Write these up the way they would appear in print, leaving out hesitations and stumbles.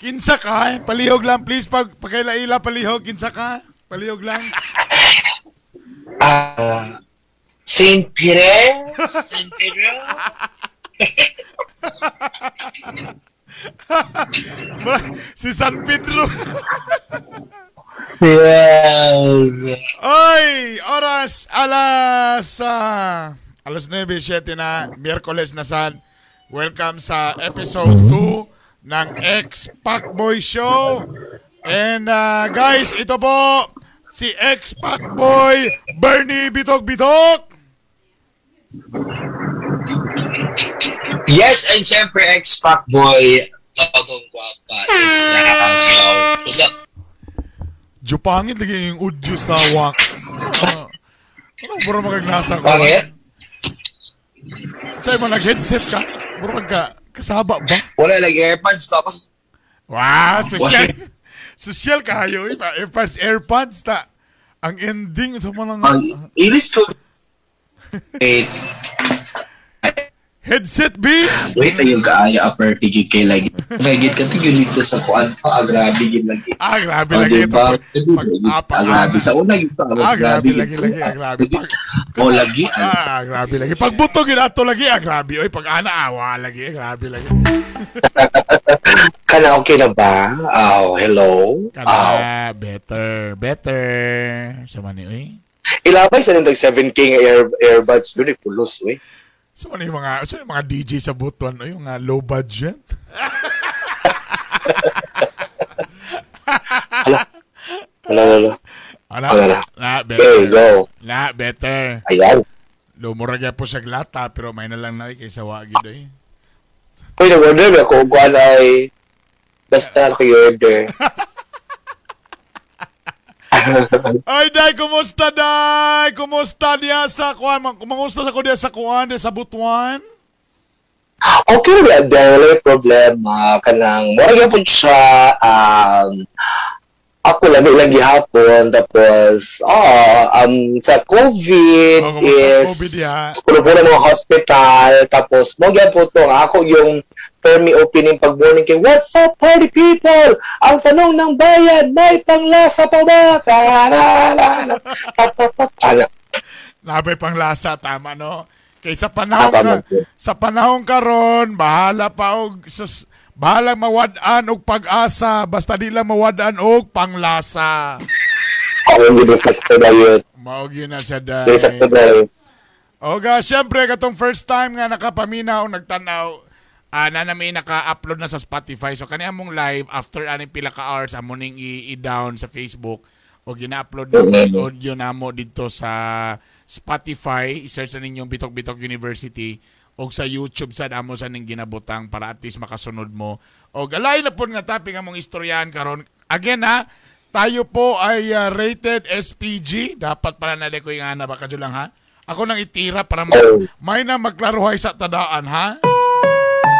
Kinsa ka? Palihog lang, please. Pagkaila-ila, palihog. Kinsa ka? Palihog lang. Saint Peter? Saint Peter? Si San Pedro. Yes. Oy! Oras alas 9:07 na. Miyerkules na sad. Welcome sa episode 2 ng X-Pacboy Show. And guys, ito po si X-Pacboy Bernie Bitok-Bitok. Yes, and syempre X-Pacboy Totong Guapa. What's up? Jupangit lagi yung audio sa wax. Ano bro magagnasa ko? Bakit? Sa'yo mo nag-headset ka? Bro kasaba ba? Wala lang AirPods tapos Wow, social. Social kayo. AirPods ta. Ang ending sa mga iris ko. Wait, headset beats. wait lang yung kaaya upper PGK lagi. Magigit ka tingin dito sa kuan pa. Grabe yun lagi. Grabe lagi ito. Grabe. Sa una yung grabe lagi. Grabe. O lagi. Grabe lagi. Pag butog yun ato lagi, grabe. Oy, pag awa lagi, grabe lagi. Kana okay na ba? Hello? Kana, better. Sa mani, oy. Ilabay sa nang 7K nga earbuds doon, pulos, we. So ano yung mga DJ sa butuan, yung low budget? Hala. Better. Go. Better. Ayan. Lumurag po sa glata, pero may na lang na kaysa wagid eh. Pwede nag-order ako kung ay basta naki-order. Ay, Day, kumusta, Day? Kumusta diya sa kuan? Kumusta sa ko diya sa kuan, diya sa butuan? Okay na wala problema kanang mo po siya ako lang gihapon tapos sa COVID is COVID ya. puro ng hospital tapos mo gyapon to ako yung permi opening pag morning kay what's up party people, ang tanong ng bayan may panglasa pa ba? Nabay panglasa, tama no? Kay sa panahon karon bahala pa og bahala mawad-an og pag-asa basta di lang mawad-an og panglasa. Ako yung sakto na yun. Maog yun na siya dahil. Yung sakto na yun. Oga, syempre katong first time nga nakapaminaw nagtanaw na namin naka-upload na sa Spotify. So kani among live after aning pila ka hours amo ning i-down sa Facebook o gina-upload na audio namo dito sa Spotify. I-search na ninyong Bitok-Bitok University o sa YouTube sa amo sa ning ginabutang para at least makasunod mo. O galay na po nga topic among istoryahan karon. Again ha, tayo po ay rated SPG. Dapat pala na ko yung ana baka lang ha. Ako nang itira para may na magklaruhay sa tadaan ha.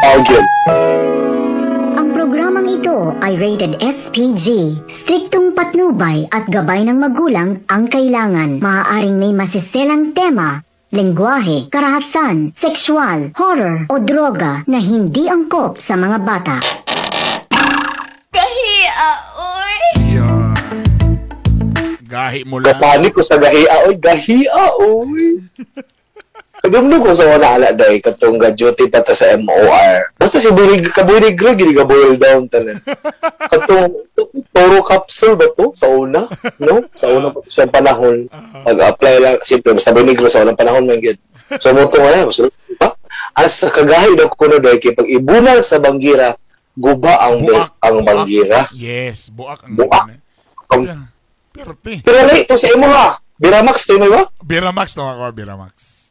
Okay. Ang programang ito ay rated SPG. Striktong patnubay at gabay ng magulang ang kailangan. Maaaring may masiselang tema, lengguwahe, karahasan, sexual, horror o droga na hindi angkop sa mga bata. Yeah. Gahi mo lang. Kapanik ko sa gahia, oy. Kadumdum ko sa wala ala day katong duty pa ta sa MOR. Basta si Kaburig gini ka boil down tanan. Katong toro capsule ba to sa una? No? Sa una pa siya panahon. Pag-apply lang siyempre basta binigro sa unang panahon man gyud. So mo to nga, so asa kagahi daw ko no day kay pag ibunal sa banggira, guba ang banggira. Yes, buak ang Buak. Pero ito sa imo ha. Biramax to mo ba? Biramax no ako, Biramax.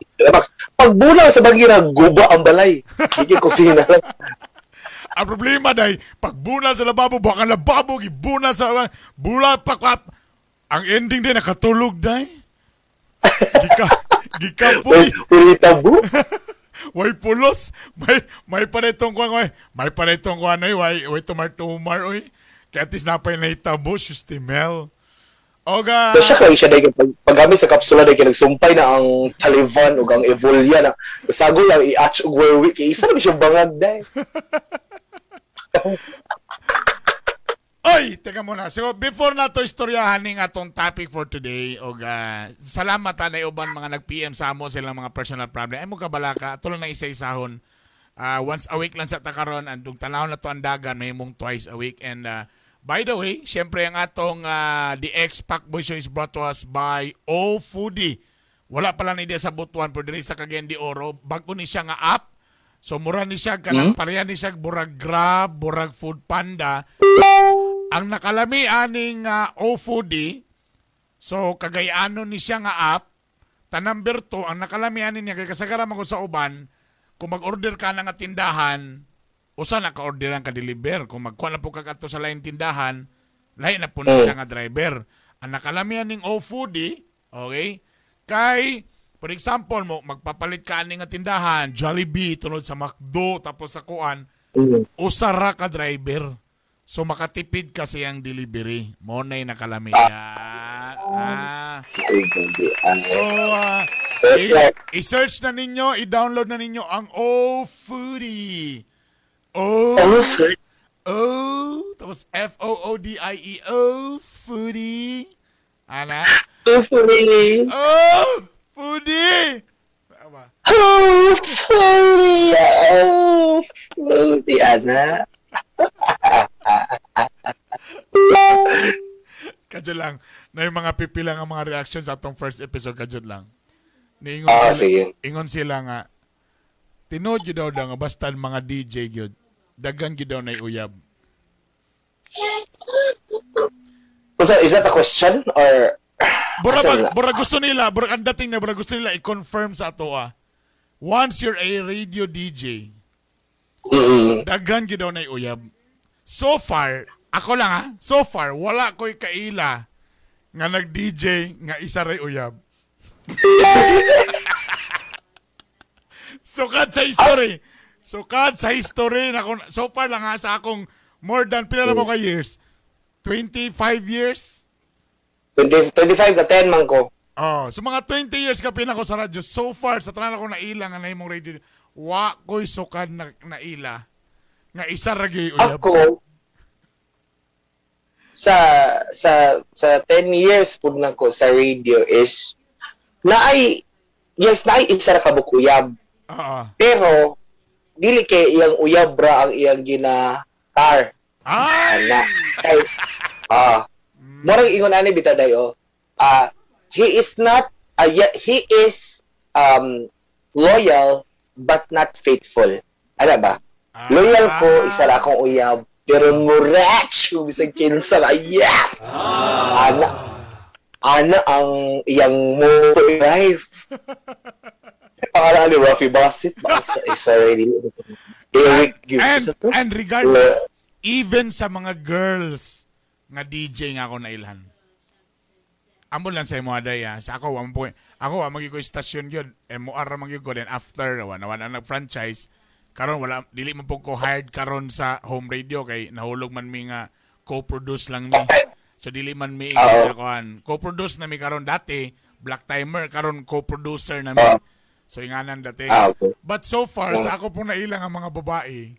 Pag bunaw sa bagira, guba ang balay. Hindi kusina lang. Ang problema day, pag bunal sa lababo, baka lababo, gibunal sa bunal, pakwap. Ang ending din, nakatulog day. Gika po. Uli tabu. Way pulos. May panitong kuwan, may panitong kuwan, way tumar-tumar, oy. Kaya atis napay na itabo, sustimel. Oga. So siya kayo siya dahil paggamit sa kapsula dahil nagsumpay na ang Taliban o ang Evolia na sago lang, i-atch o i-atch-ug-wear-week. Isa na siyang bangag dahil. Ang problema day, pag bunal sa lababo, baka lababo, gibunal sa bunal, bunal, pakwap. Ang ending din, nakatulog day. Gika po. Uli tabu. Oy, teka muna. So, before na to istoryahan ning atong topic for today, og salamat na uban mga nag-PM sa amo silang mga personal problem. Ay mo kabalaka, tulo na isa-isahon. Once a week lang sa takaron, andong tanaw na to ang dagan, may mong twice a week. And by the way, syempre ang atong The X-Pac Boy Show is brought to us by O Foodie. Wala pala ni dia sa butuan, pero diri sa Cagayan de Oro, bago ni siya nga app. So mura ni siya, kanang pareha ni siya, burag Grab, burag Food Panda. Ang nakalami aning O Foodie, so kagayano ni siya nga app, number 2, ang nakalami anin niya, kay kasagaran ako sa uban, kung mag-order ka na nga tindahan, usa naka-orderan ka deliver. Kung magkuha na po ka kato sa lain tindahan, lain na po na siya nga driver. Ang nakalami aning O Foodie, okay, kay, for example, mo magpapalit ka aning nga tindahan, Jollibee, tunod sa McDo, tapos sa kuan, usara ka driver. So makatipid kasi ang delivery. Mo na yung nakalami. So, i-search na ninyo, i-download na ninyo ang O Foodie. Tapos Foodie, O Foodie. Ana? O Foodie. Oh! Foodie! Tama. Oh, Foodie. Oh, Foodie, ana. Kadyo lang. Na yung mga pipilang ang mga reactions sa atong first episode, kadyo lang. Niingon Sige. ingon sila nga, tinod yun daw nga, basta mga DJ yun, dagan yun daw na uyab. So, is that a question? Or... Bura gusto nila, ang dating na, bura gusto nila i-confirm sa ato once you're a radio DJ, dagan yun daw na uyab. So far, ako lang so far, wala ko'y kaila nga nag-DJ nga isa ray uyab. Sukad sa history. So far lang sa akong more than, pila na mo ka years? 25 years? 25 na 10 man ko. Oh, so mga 20 years ka pinako sa radyo. So far, sa tanan ako naila nga na imong radio, wa ko'y sukad na naila nga isa ragi uyab. Ako, sa 10 years po na ko sa radio is naay isa ra ka bukuyab. Pero dili kay iyang uyab ra ang iyang gina-car. Ana. Murag ingon ani bitaw dayo. He is not he is loyal but not faithful. Ano ba? Loyal ko, isa ra akong uyab, pero murach kung bisag kinsa na. Yes! Ana ang iyang moto life. Pangalan ni Rafi Bassett, isa ready. Eric and regardless, even sa mga girls nga DJ nga ako nailhan. Amo lang sa imo aday sa ako magiko stasyon gyud, MOR magyud ko then after wala nag-franchise karon wala dili man po ko hired karon sa home radio kay nahulog man mi nga co-produce lang mi. So dili man mi co-produce na mi karon dati, Black Timer karon co-producer na mi. So inganan dati. But so far sa ako pong nailang ang mga babae,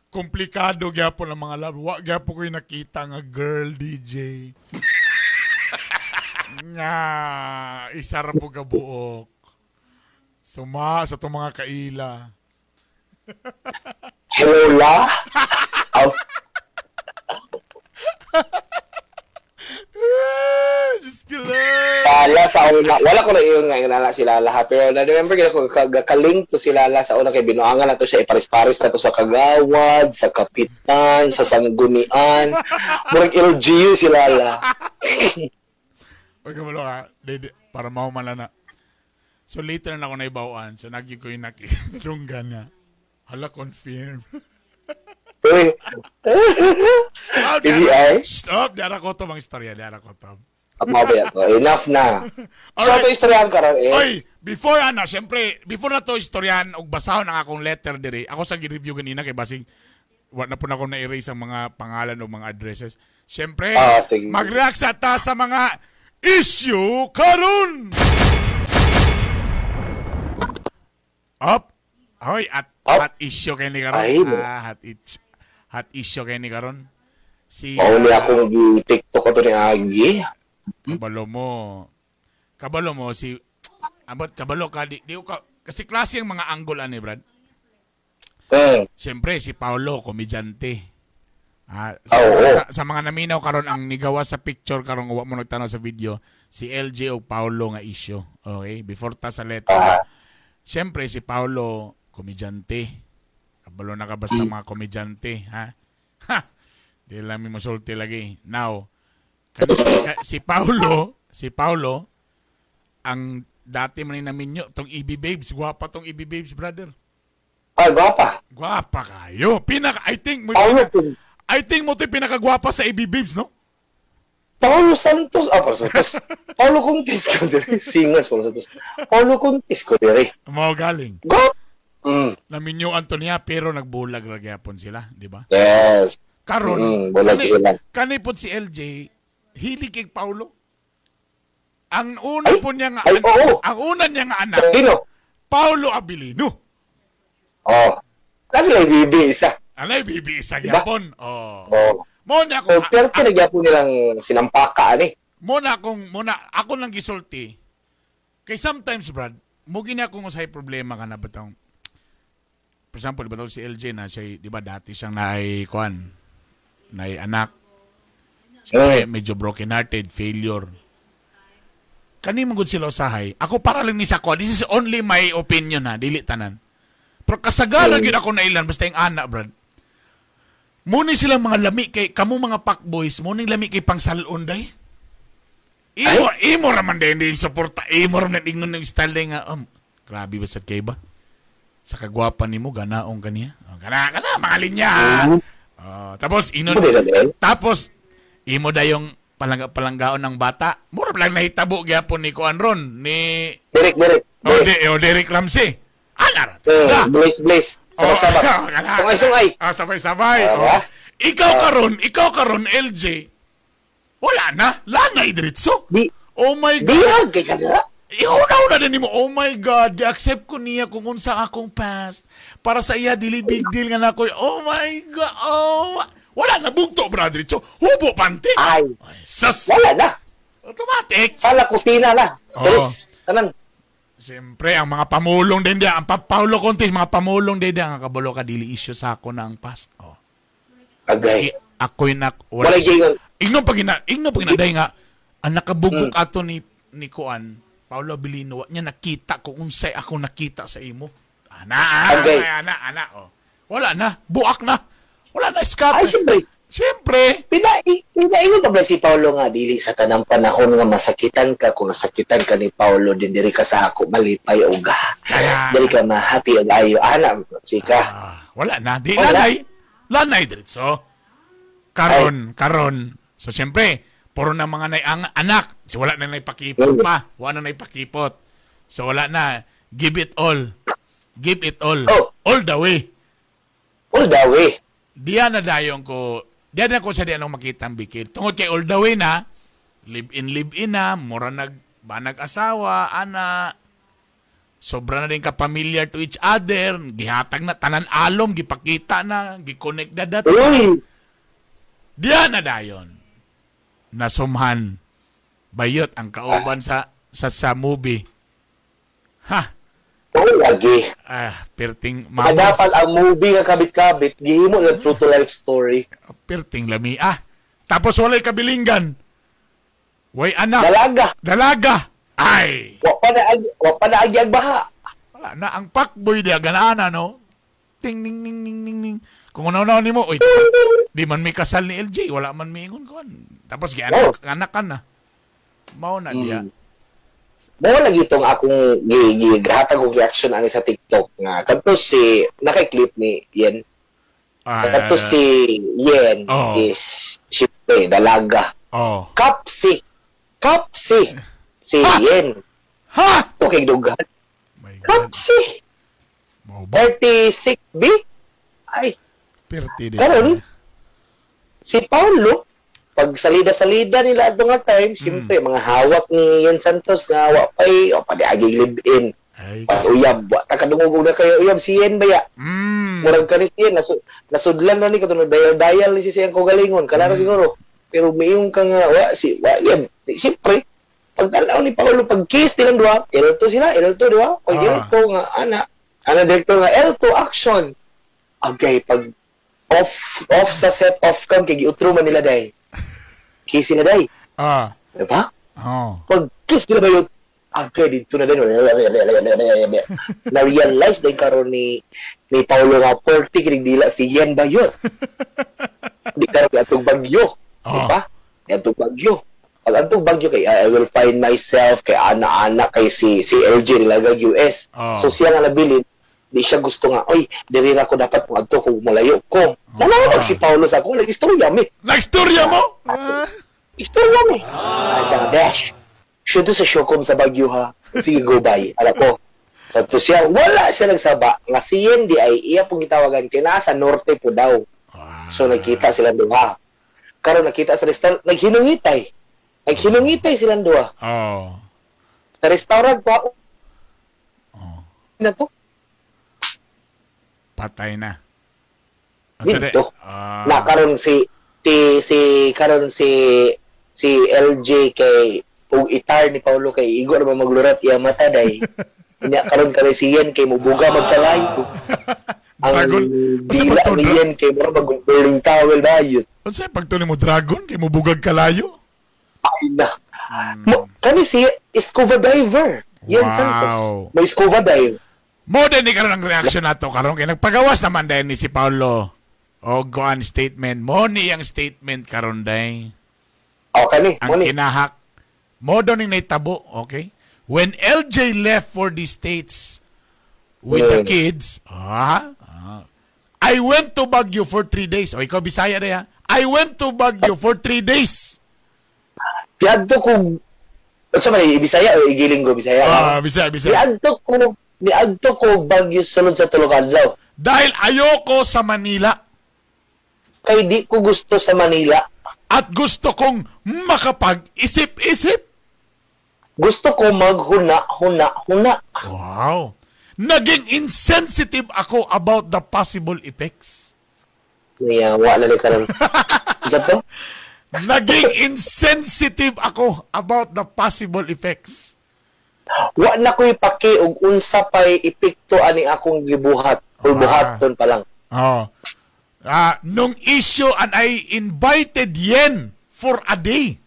komplikado gyapon ang mga love. Wa gyapon ko nakita nga girl DJ. Nga isa ra po ka buok. Suma sa itong mga kaila. Lola? Just kidding. Lala sa una. Wala ko na iyon nga inala si Lala ha. Pero na-remember ko ka-link to si Lala sa una kay binuangan na to siya. Iparis-paris na to sa Kagawad, sa Kapitan, sa Sanggunian. Murag LGU si Lala. Huwag ka malo para mahuman na. So later na ako naibawaan. So nagyo ko yung nakilunggan niya. Hala, confirm. Uy. Stop! Diara ko to mga istorya. Diara ko to. Enough na. So, ito istoryahan ka rin eh. Oy, before na to istoryahan og basahon ang akong letter dire. Ako sa gi-review ganina kay basing na po na ako na-erase ang mga pangalan o mga addresses. Siyempre, mag-react sa sa mga issue karon. Hoy, hot issue kay ni karon. Hot issue kay ni karon. Si Mauli akong TikTok ato ni Agi. Kabalo mo si abot kabalo ka di ka kasi klase ang mga angle ani Brad. Siyempre si Paolo komedyante. Sa mga naminaw karon ang nigawa sa picture karon wa mo nagtanaw sa video si LJ o Paolo nga issue. Okay, before ta sa letter. Siyempre si Paolo komedyante. Kabalo na ka basta mga komedyante, ha? Ha. Di lang mi masulti lagi. Now, si Paolo ang dati man namin nyo, tong EB Babes, gwapa tong EB Babes, brother. Gwapa. Gwapa kayo. I think mo pinakagwapa sa EB Babes, no? Paulo Santos. Paulo Santos. Paulo Contis ko dire. Singers, Paulo Santos. Paulo Contis ko dire. Mao galing. Gwapa. Namin nyo Antonia, pero nagbulag ragyapon sila, di ba? Yes. Karon, kanipot si LJ, hili kay Paulo. Ang una po niya nga, ang una niya nga anak, Sino? Paulo Abilino. Kasi lang bibi isa. Alay, bibi isa Diba? gyapon. Oh. So, pero tinagya po nilang sinampaka, Ako lang gisulti. Kay sometimes, Brad, mugi na akong usay problema ka na batang, for example, diba si LJ na siya, di ba dati siyang anak. Siyempre, medyo broken-hearted, failure. Kani magud sila usahay. Ako para lang ni Sako. This is only my opinion, ha. Dili tanan. Pero kasagala gyud ako na ilan basta yung anak, Brad. Muni silang mga lami kay kamo mga fuckboys, muni lami kay pangsalon day. Imo raman day hindi suporta. Imo raman ingon ng style day nga. Grabe ba sad kay ba? Sa kagwapa nimo ganaong kaniya. Kana mga linya. Tapos imo dayong palanggaon ng bata. Mura lang nahitabo gyapon ni Kuan Ron ni Derek Ramsey. Blaze. Sabay-sabay. Sabay-sabay. Ikaw karon LJ. Wala na. Lanay diretso. Oh my God. Bihag kay kanila. Iuna na nimo. Oh my God. Di-accept ko niya kung unsa akong past. Para sa iya, dili big deal nga na ko. Oh my God. Wala na. Bugto, brother. Hubo panty. Ay. Sus. Wala na. Automatic. Sala kusina na. Terus. Tanan. Siyempre, ang mga pamulong din ang Paulo Contis, mga pamulong din ang kabalo ka dili issue sa ako na ang past. Agay. Ako'y wala gingon. Ingno pag day nga, ang nakabugok ato ni Kuan, Paulo Abilino, niya nakita kung unsay ako nakita sa imo. Ana. Wala na, buak na. Wala na, escape. Ay, Siyempre. Pinaingon pa ba si Paulo nga, dili sa tanang panahon nga masakitan ka, kung nasakitan ka ni Paulo, din diri ka sa ako, malipay o ga. Diri ka mahati o ayo, anak, chika. Wala na, di lanay diretso. Karon. So, siyempre, puro na mga anak. So, wala na naipakipot pa. Wala na naipakipot. So, wala na. Give it all. All the way. Diyan na ko sa diyan makita ang bikid. Tungod kay all the way na, live in na, mura nag-asawa, ana, sobra na rin ka-familiar to each other, gihatag na, tanan alom, gipakita na, giconnect na dat. Diyan na dayon. Nasumhan. Bayot ang kauban sa movie. Ha? Lagi. Perting dapat ang movie nga kabit-kabit, gihimo na true to life story. Perting lami. Tapos walay kabilinggan. Way anak. Dalaga. Ay. Wa pa na agi ang baha. Wala na ang pakboy dia ganana no. Ting ning ning ning ning ning. Kung ano nimo, di man may kasal ni LJ, wala man mingon kuan. Tapos anak ka na. Mao na dia. Mo lagi itong akong gihatag og reaction ani sa TikTok nga kadto si naka-clip ni Yen. Kadto si Yen is syempre dalaga. Kapsi si Yen. Ha? Okay dugan. Kapsi. 36B. Ay. Perti din. Karon si Paulo pag salida-salida nila ato nga time, siyempre, mga hawak ni Yen Santos nga pa di aging live-in. Uyab. Takadungog na kayo uyab si Yen baya. Murag ka ni siya, nasudlan na ni katong dial ni siya ko galingon, kanara siguro. Pero mayong ka nga, yan. Siyempre, pagtanaw ni Paulo, pag kiss nilang duha, L2 sila, L2, diba? Pag L2 nga, ana director nga, L2 action. Okay, pag off sa set off cam, kaya giutro man nila day. Kiss na day. Diba? Pag kiss nila ba yun, okay, dito na din. Na-realize din karon ni Paulo nga, 40 kinigdila si Yen ba yun? Di karon kaya itong bagyo. Diba? Kaya itong bagyo. Pag itong bagyo, kay I will find myself, kay ana-ana, kay si LJ nilagay US. So siya nga nabilin, di siya gusto nga, oy, diri na ko dapat mo adto kung malayo ko. Nanawag si Paulo sa ako, nag-istorya mi. Nag-istorya mo? Istorya mi. Siya dash. Siya doon sa Shokom sa Bagyo ha. Sige, go bye. Alam ko. So siya, wala siya nagsaba. Nga si Yendi ay iya pong gitawagan kina sa norte po daw. So nagkita silang duha. Karon nakita sa restaurant, naghinungitay. Naghinungitay silang duha. Sa restaurant pa. Na to? Patay na. Dito. Na karon si LJ kay ug itar ni Paulo kay igo na maglurat iya mata day. Nya karon kay si Yen kay mubuga magkalayo. Dragon. Unsa Dila pagtuon? ni Yen kay mura mag-burning towel bayot. Unsa pagtuon mo dragon kay mubugag kalayo? Ay na. Kani si scuba diver. Yen Wow. Santos. May scuba dive. Mo din ni karon ang reaction nato karon kay nagpagawas naman din ni si Paulo. O goan statement mo ni ang statement karon day. O kani, mo Ang ni. kinahak mo daw ning naitabo, okay? When LJ left for the States with the kids, I went to Baguio for 3 days. O ikaw Bisaya day ha. I went to Baguio for 3 days. Piadto ko sa may Bisaya o igiling ko Bisaya. Bisaya. Niadto ko Baguio sulod sa tulog adlaw. Dahil ayoko sa Manila Kay di ko gusto sa Manila. at gusto kong makapag-isip-isip. Gusto ko maghuna. Wow. Naging insensitive ako about the possible effects. Niyawa na ni karon. Sa to? Naging insensitive ako about the possible effects. Wa na ko'y paki og unsa pa'y epekto ani akong gibuhat. O buhaton pa lang. Nung issue and I invited Yen for a day.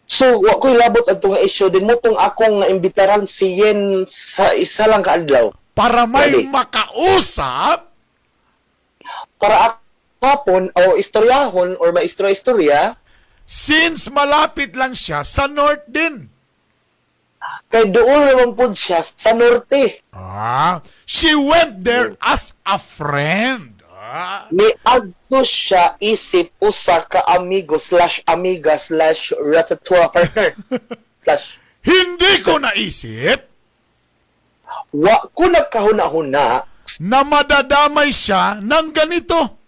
So, wa ko'y labot ato nga issue. Din mo tong akong naimbitaran si Yen sa isa lang kaadlaw. Para may Ready? makausap. Para hapon o istoryahon or maistorya-istorya, Since malapit lang siya sa North din. kay doon naman po siya sa norte. She went there as a friend. Ni adto siya isip usa ka amigo / amiga / ratatouille partner. Hindi ko naisip Wa ko nagkahuna-huna na madadamay siya ng ganito.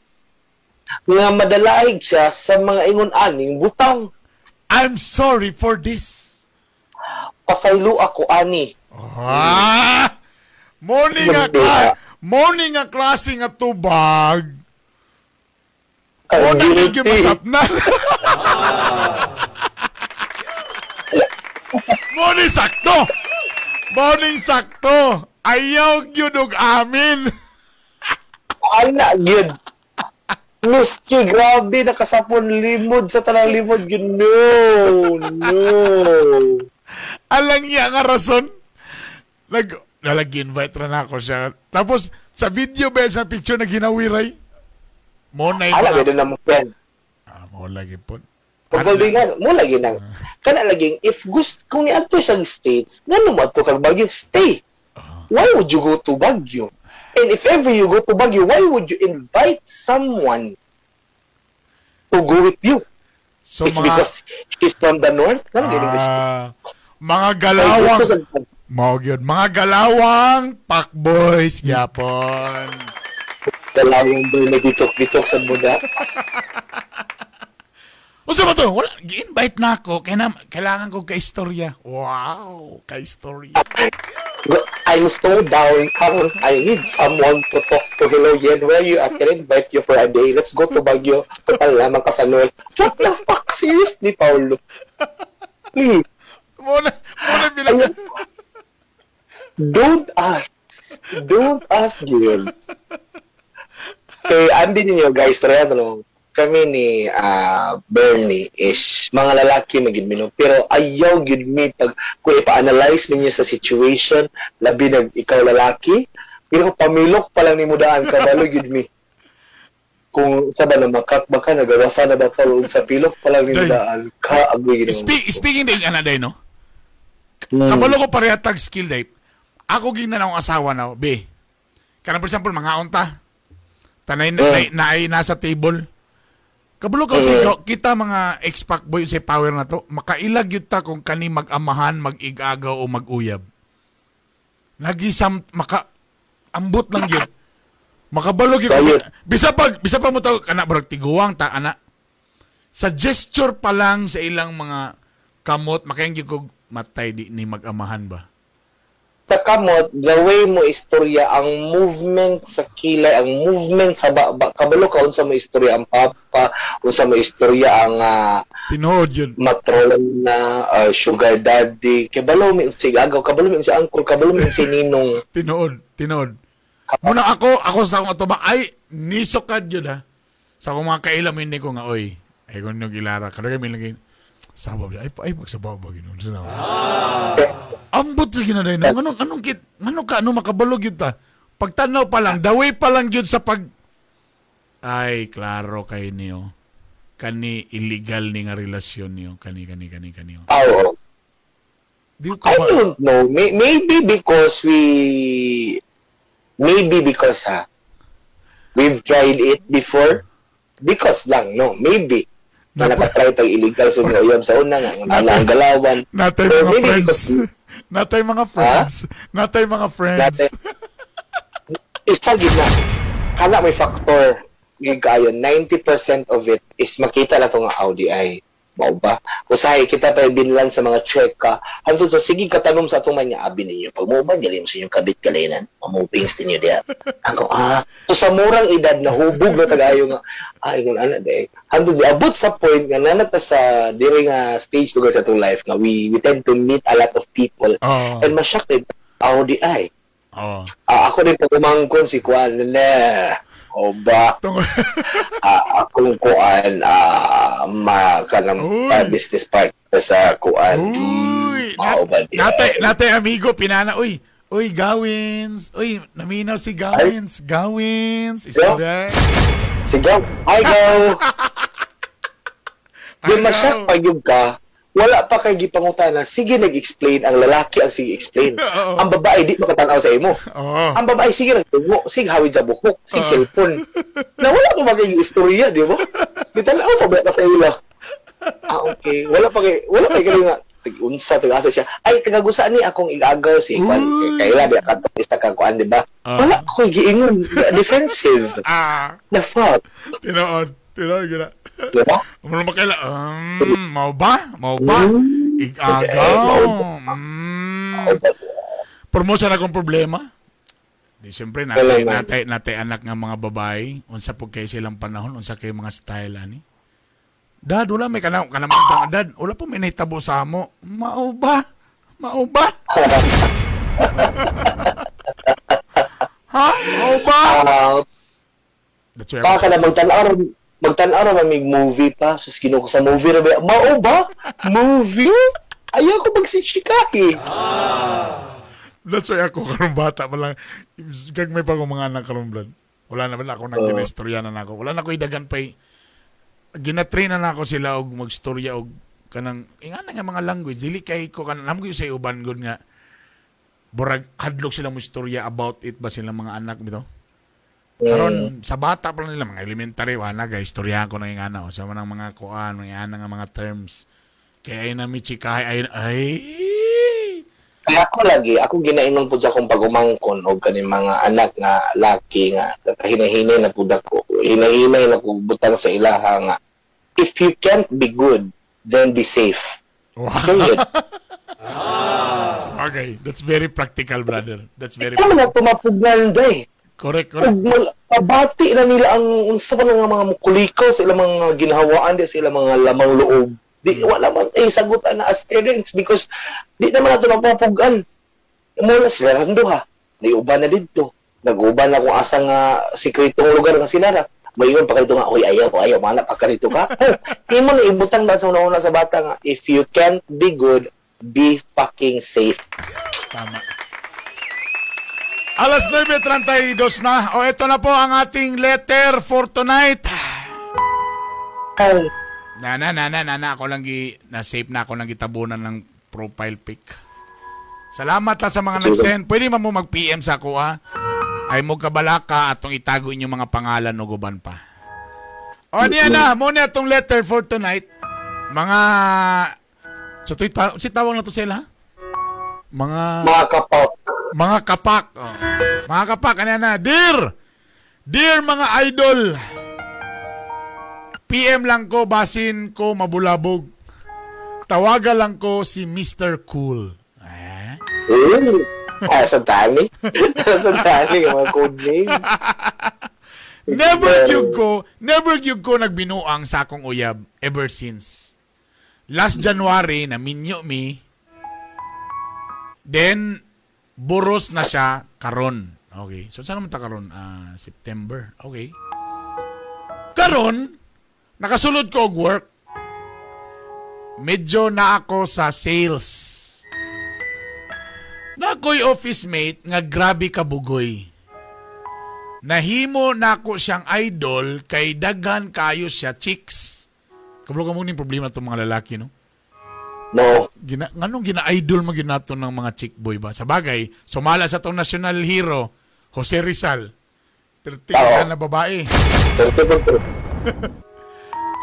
nga madalaig siya sa mga ingon-aning butang. I'm sorry for this. Pasaylo ako ani. Morning nga klase nga tubag. O nang gimasapnan. Morning sakto. Ayaw gyud og amin. Ana gyud. Miski grabe nakasapon limod sa tanang limod yun. No. Alang iya nga rason. Nalag-invite ra na ako siya. Tapos sa video ba sa picture na ginawiray? Mo na Ala gyud na mo friend. mo lagi po. Pagbuldingan mo lagi nang kana laging if gusto kung niadto sa States, ngano mo adto kag Baguio stay. Why would you go to Baguio? And if ever you go to Baguio, why would you invite someone to go with you? So It's because he's from the north. Ano ganyan siya? mga galawang mga galawang pakboys gyapon. Galawang boy na bitok-bitok sa muda. Unsa ba to? Wala gi-invite na ako kaya kailangan ko ka istorya. Wow, ka istorya. I'm so down. Karon, I need someone to talk to. Hello, Yen, where you at? Can I invite you for a day? Let's go to Baguio. Total naman kasanol. What the fuck? Seriously, Paulo? Please. Muna bilang... Ayun. Don't ask. Don't ask, Yen. Kaya, ambi ninyo, guys, try kami ni Bernie is mga lalaki magiging pero ayaw yun mi pag kung ipa-analyze ninyo sa situation labi nag ikaw lalaki pero pamilok pa lang ni mudaan kabalo yun mi kung saba na baka nagawasa na ba tawag sa pilok pa lang ni mudaan ka agoy ginawa Speaking din day no kabalo ko parehatag skill day ako gina na akong asawa na be kana for example mga unta tanay na ay nasa table. Kabalo ka kita mga ex-pack boy sa power na to, makailag yun ta kung kani mag-amahan, mag-igagaw o mag-uyab. Ambot lang yun. Makabalog yun. Bisa pa mo to, kana barag tiguang ta, ana. Sa gesture pa lang sa ilang mga kamot, makayang yun kong matay di ni mag-amahan ba? Sa kamot, the way mo istorya, ang movement sa kilay, ang movement sa kabalo ka unsa mo istorya ang papa, unsa mo istorya ang Tinood yun. matrolan na sugar daddy, kabalo mo si agaw, kabalo mo si uncle, kabalo mo si ninong. Tinood. Muna ako sa akong atoba, ay, nisokad yun ha. Sa akong mga kailam, hindi ko nga, oy, ay kung nyo gilara, kada kami lagi, sabab ay magsabaw ba gano'n. Ambot sa ginaday no. Anong makabalog yun ta? Pagtanaw pa lang, daway pa lang yun sa ay, klaro kay niyo. Kani illegal ni nga relasyon niyo. Kani. Oo. Di ko I don't know. Maybe because we've tried it before. Because lang, no? Maybe. Na nakatry tag illegal sa uyab sa una nga ang galawan. Natay mga friends. Isa gid na. Kana may factor gid kayo 90% of it is makita na to nga Audi. Mao ba? Usahay kita pa binlan sa mga check ka. Hantod sa sige katanom sa atong manya abi ninyo. Pag mo ba galim sa inyong kabit kalinan, amupings ninyo dia. Ako so sa murang edad na hubog na tagayo nga kung ana day. Hantod abot sa point nga nanata sa diri nga stage to sa atong life nga we tend to meet a lot of people and masyak din Audi. Ako din pagumangkon si Kwan na o ba? Akong kuan kanang business partner sa kuan. Natay amigo pinana uy Gawins. Uy, naminaw si Gawins. Istorya. Si Gaw. Hi Gaw. Di masyak pag yung ka. Wala pa kay gipangutana, sige nag-explain, ang lalaki ang sige explain. Ang babae di makatanaw sa imo. Ang babae sige nagtungo, sige hawid sa buhok, sige cellphone. Na wala pa magiging istorya, di ba? Bitanaw pa ba ka ila? Okay. Wala pa kay nga unsa tig-asa siya. Ay kagagusa ni akong igagaw si Kwan. Kaya di akanto isa ka kuan, di ba? Wala ko giingon, defensive. The fuck. Tinood gina. Diba? Ano makaila? Mau ba? Igagaw. Promotion akong problema. Di siyempre natay anak nga mga babae, unsa pud kay silang panahon, unsa kay mga style ani. Dad, wala may kanang dad, wala pa may nahitabo sa amo. Mao ba? Ha? Mao ba? That's where Baka na magtanaw na may movie pa. Sus, kinuha sa movie na ba? Mao ba? Movie? Ayaw ko magsishikahi. That's why ako karong bata pa lang. Kag may pa akong mga anak karong blood. Wala naman ako nang ginistorya na ako. Wala na ko idagan pa ginatrain na ako sila og magstorya og kanang ingana nga mga language. Dili kay ko kanang namo sa uban gud nga burag hadlok sila mo istorya about it ba sila mga anak bitaw. Karon sa bata pa lang nila mga elementary wala guys istoryahan ko na ingana o sa mga kuan mga nga mga terms kaya ay na michikahay ay Kaya ako ginainom po sa akong pagumangkon o kaning mga anak nga laki nga kahinahinay na po dako. Hinahinay na po butang sa ilaha nga if you can't be good, then be safe. Wow. Period. Okay, that's very practical, brother. That's very Ikaw na tumapugnan, day. correct, correct. Pabati na nila ang unsa pa nga mga mukuliko sa ilang mga ginhawaan di sa ilang mga lamang loob. Di wala man sagutan na as parents because di naman nato mapapugan. Mula sila ang duha. Naiuban na dito. Nag-uban na kung asa nga sikretong lugar nga sila na. Mayon pa kalito nga, oy ayaw, manap pa kalito ka. Imo na ibutang na sa una sa bata nga, if you can't be good, be fucking safe. Tama. Alas 9:32 na. O, ito na po ang ating letter for tonight. Ay, Ako lang na-save na ako lang gitabunan ng profile pic. Salamat sa mga nag-send. Pwede mo mag-PM sa ako, ha? Ay mo kabalaka atong itago inyong mga pangalan no guban pa. O, niya na. Muna itong letter for tonight. Mga... So, si tawag na to sila? mga kapaw. Mga kapak. Oh. Mga kapak, ano na? Dear mga idol, PM lang ko, basin ko mabulabog. Tawagan lang ko si Mr. Cool. Santani. Santani, mga code name. Never gyud ko nagbinuang sa akong uyab ever since. Last January, na minyo mi. Then, buros na siya karon. Okay. So, saan naman ta karon? September. Okay. Karon, nakasulod ko og work. Medyo na ako sa sales. Na ako'y office mate nga grabe kabugoy. Nahimo na ako siyang idol kay daghan kayo siya chicks. Kablo ka mong ning problema itong mga lalaki, no? No. Nganong gina-idol mo ginato ng mga chick boy ba? Sa bagay, sumala sa itong national hero, Jose Rizal. Pero tingnan na babae.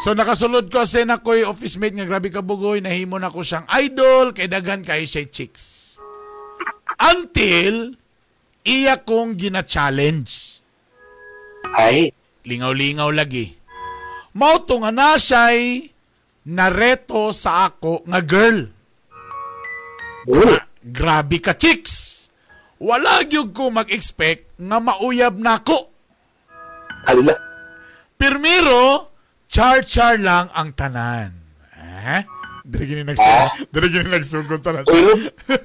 So nakasulod ko sa na ko'y office mate nga grabe kabugoy, nahimo na ko siyang idol kay daghan kayo siya chicks. Until iya kong gina-challenge. Ay. Lingaw-lingaw lagi. Mauto nga na siya'y nareto sa ako nga girl. Grabe ka, chicks. Wala gyud ko mag-expect nga mauyab na ako. Ala. Primero, char-char lang ang tanan. Diri gini nagsugod tanan. Hilom.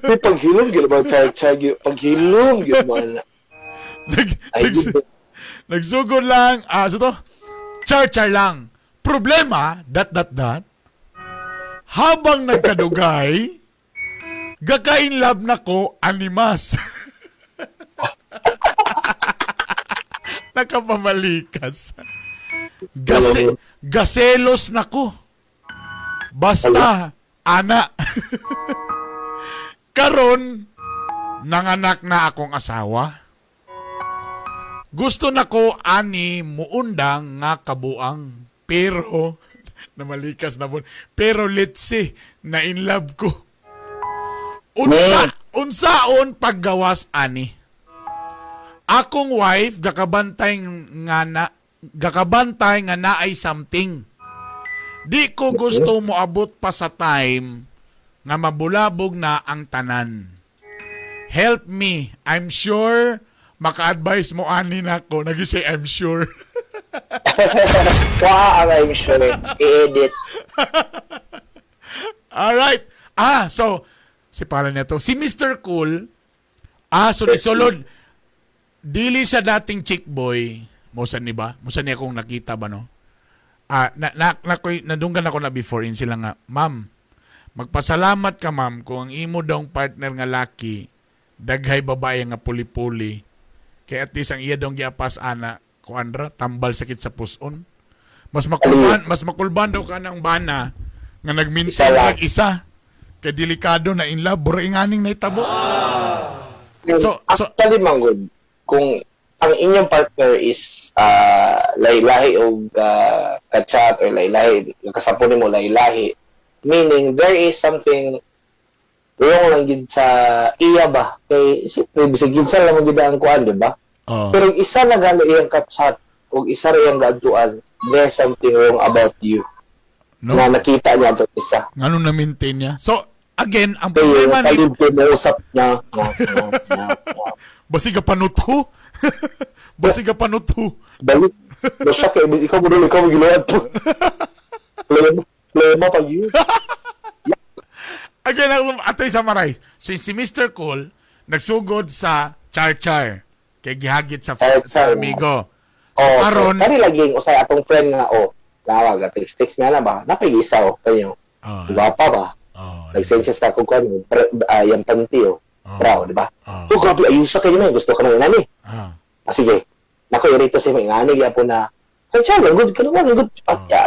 May paghilom gila ba? Paghilom gila ba? Nagsugod lang. So to, char-char lang. Problema, habang nagkadugay, gakain love na ko animas. Nakapamalikas. Gaselos na ko. Basta, ana. Karon, nanganak na akong asawa. Gusto na ko ani muundang nga kabuang. Pero, namalikas na po. Pero let's say, na in love ko. Unsaon paggawas ani. Akong wife, gakabantay nga na ay something. Di ko gusto mo abot pa sa time nga mabulabog na ang tanan. Help me. I'm sure maka-advise mo ani na ko. Nag-say I'm sure. I'm sure. I-edit. Alright. So, si pala niya to. Si Mr. Cool, so isolod, dili sa dating chick boy, musan ni ba? Musan niya kung nakita ba, no? Nadunggan ako na before in sila nga, ma'am, magpasalamat ka, ma'am, kung ang imo daw partner nga laki, daghay babae nga puli-puli, kaya at least ang iya daw giapas ana, kuandra, tambal sakit sa puson. Mas makulban daw ka ng bana nga nagmintin ng isa. Kay delikado na in love, buringaning na itabo. Actually, manggod, kung ang inyong partner is laylahi o kachat or laylahi, kasapunin mo laylahi, meaning there is something wrong lang gid sa iya ba? Kay, siyempre, bisig ginsan lang magiging ang kuhan, di ba? Pero isa na gala iyang kachat o isa rin iyang gaduan, there's something wrong about you. No? Na nakita niya ito isa. Nga na maintain niya? So, Again, ang Kaya problema ni talib ko na usap na. basig ka panuto. Basig ka panuto. Balik. Basta kayo, ikaw mo doon, ikaw mo giluwad po. Lema pag yun. Again, ato'y summarize. Si Mr. Cool, nagsugod sa Char-Char. Kay gihagit sa Char-Char. amigo. So, Oh, karon, kani laging usay atong friend nga, tawag, text nga na ba? Napag-isa, kanyo. oh, Gwapa ba? Nag-send siya sa akong kwan, yung panty, Bro, di ba? Grabe, ayusa kayo na, gusto ka nang inani. Sige. Nako, irito siya, may ingani, kaya po na, Char, good ka naman, good.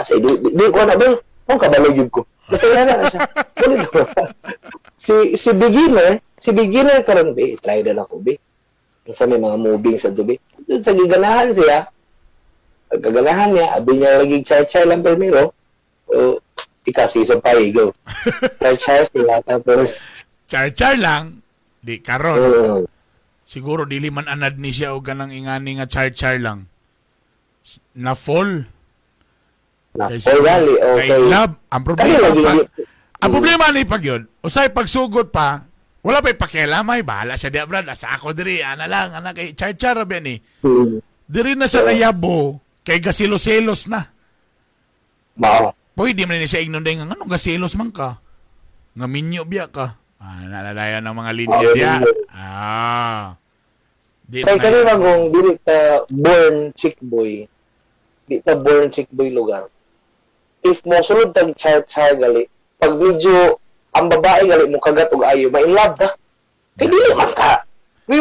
Say, di ko na ba? Ang kabalog yun ko. Basta na siya. Ulit ko. Si beginner karon be, try na ako, be. Sa may mga moving sa dubi. Doon sa giganahan siya, pagkaganahan niya, abi niya lagi char-char lang primero, season pa, go. Char-char sila, tapos, Char-Char lang, di karon. uh, Siguro dili man anad ni siya o ganang ingani nga Char-Char lang. Na fall. gali, okay. Kay love. Ang Kani problema lagi, ang problema ni pag yun, usay pagsugod pa, wala pa'y pakialamay, bahala siya di brad, asa ako diri, ana lang, ana kay Char-Char rabi ni. Diri na sa nayabo, kay gasilos-selos na. Mao. Pwede man ni siya ignunday nga, anong gasilos man ka? Nga minyo biya ka. Nalalayan ng mga linya diya. Di Kay na- kanina kung dili ta born chick boy, di ta born chick boy lugar. If mo sulod tag char-char gali, pag medyo ang babae gali mo kagat og ayo, ma in love da. Kay dili man ka. We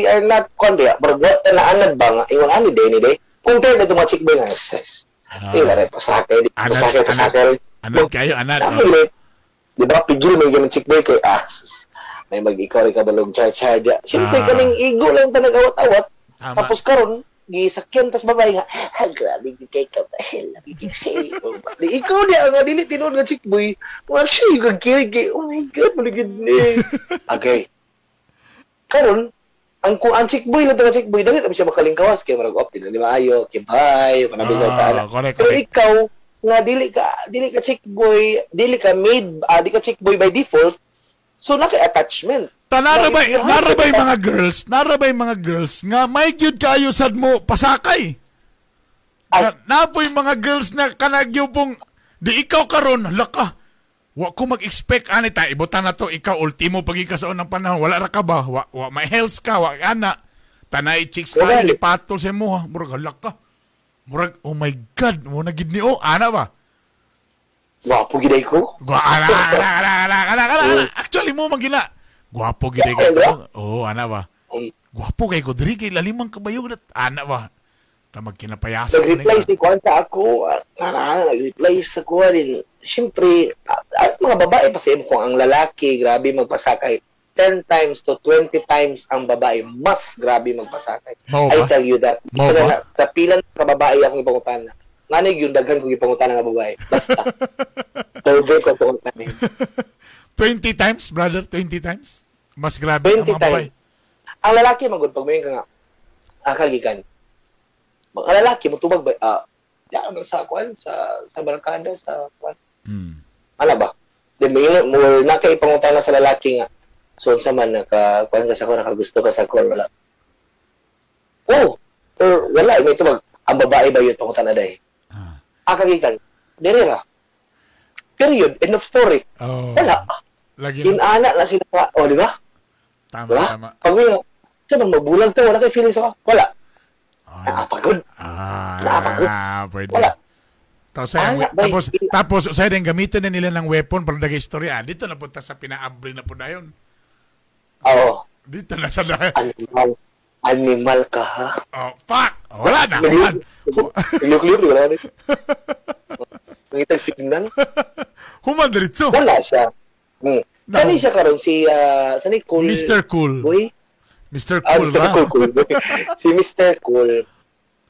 are not kondiya, pero what na anad ba nga ingon ani day ni day. Compare na to mga chick boy nga sis. Wala rin pasakay, pasakay. Anad kayo, anad. Dahil, di ba, pigil mo yung chick boy kay, may mag-ikaw rin ka balong char-char diya. Siyempre, kaning ego lang ta nag-awat-awat. Tama. Tapos karon gisakyan, tas babae nga, grabe yung kay kapahel, nabigig sa'yo. Di ikaw niya, nga dili tinuod nga chick boy. Actually, yung kagkirig kay, oh my God, maligid ni. Okay. Karon, ang chick boy lang ito chick boy, dali naman siya makalingkawas, kaya marag opt, di maayo, kaya bye, panabigaw ta na. Correct, Pero correct. ikaw, nga dili ka chick boy, dili ka maid, di ka chick boy by default, so naka-attachment. Narabay mga girls nga may gyud kayo sad mo pasakay. Napoy mga girls na kanagyo pong di ikaw karon laka. Wa ko mag-expect ani ta ibutan na to ikaw ultimo pagi ka sa unang panahon wala ra ka ba wa may health ka wa ana tanay chicks ka Wala. lipato sa mo ha murag hala ka. Murag oh my god mo na gid ni ana ba. Wapo giday ko. Ana. Actually mo magina. Guwapo gid kay ko. Oh, ana ba? Guwapo kay ko diri kay lalimang kabayo dat ana ba? Ta magkinapayasa Nag-reply si Kwan sa ako, nag-reply sa Kwan din. Siyempre, at mga babae pa sa kung ang lalaki, grabe magpasakay. 10 times to 20 times ang babae, mas grabe magpasakay. Mao I ba? tell you that. Mao ba? Sa pilan ka babae akong ipangutana. Nganig yung daghan kong ipangutana nga babae. Basta. Survey ko ipangutana. 20 times, brother, 20 times. Mas grabe 20 ang mga babae. times. Ang lalaki, magod, pag mayon ka nga, kagikan. Ang lalaki, matubag ba, yan, sa kwan, sa barkada, sa kwan. Ano ba? Then, more nakaipangutan na sa lalaki nga. So, sa man, nakakuan ka sa kwan, nakagusto ka sa kwan, wala. Oh, or wala, may tubag. Ang babae ba yun, pangutan na dahi? Kagikan. Dire ra. Period. End of story. Oh. Wala. Lagi Inana na sila ka. O, di ba? tama, Wala. tama. Pag may, siya bang mabulang to, wala kayo feelings ako? Wala. Nakapagod. Pwede. Wala. Tapos usay din gamitin na nila ng weapon para dagay istorya. Dito na punta sa pinaabri na po dayon. Oo. Dito na sa dayon. Animal ka, ha? Oh, fuck! Wala na. Wala. Liuk-liuk, wala na. Nangitag signal. Human diretso. Wala siya. Kani siya karon si sani Cool. Mr. Cool. Boy. Mr. Ah, Cool Mr. ra. Cool. Si Mr. Cool.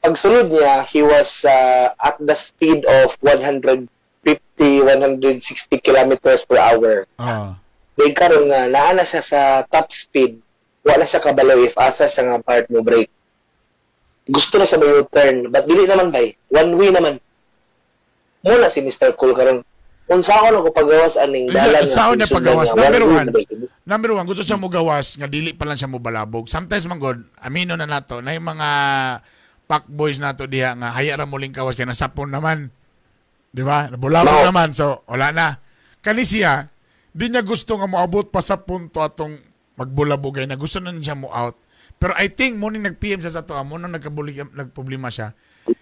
Pagsunod niya, he was at the speed of 150, 160 kilometers per hour. Then karon nga naana siya sa top speed. Wala siya kabalaw if asa siya nga part mo brake. Gusto na siya mag-U-turn, but dili naman bay. One way naman. Muna si Mr. Cool karon unsaon ako pagawas aning dalan Saan niya sundan pagawas? nga, Number wala one, gyud ba? number one, gusto siya mo gawas, nga dili pa lang siya mo balabog. Sometimes man god, amino na nato, na yung mga pack boys nato diha nga, haya ra muling kawas, kaya nasapon naman. Di ba? Bulabog No. naman, so wala na. Kani siya, di niya gusto nga moabot pa sa punto atong magbulabog ay na gusto na siya mo out. Pero I think mo ni nag-PM siya sa to, mo nang nagproblema siya.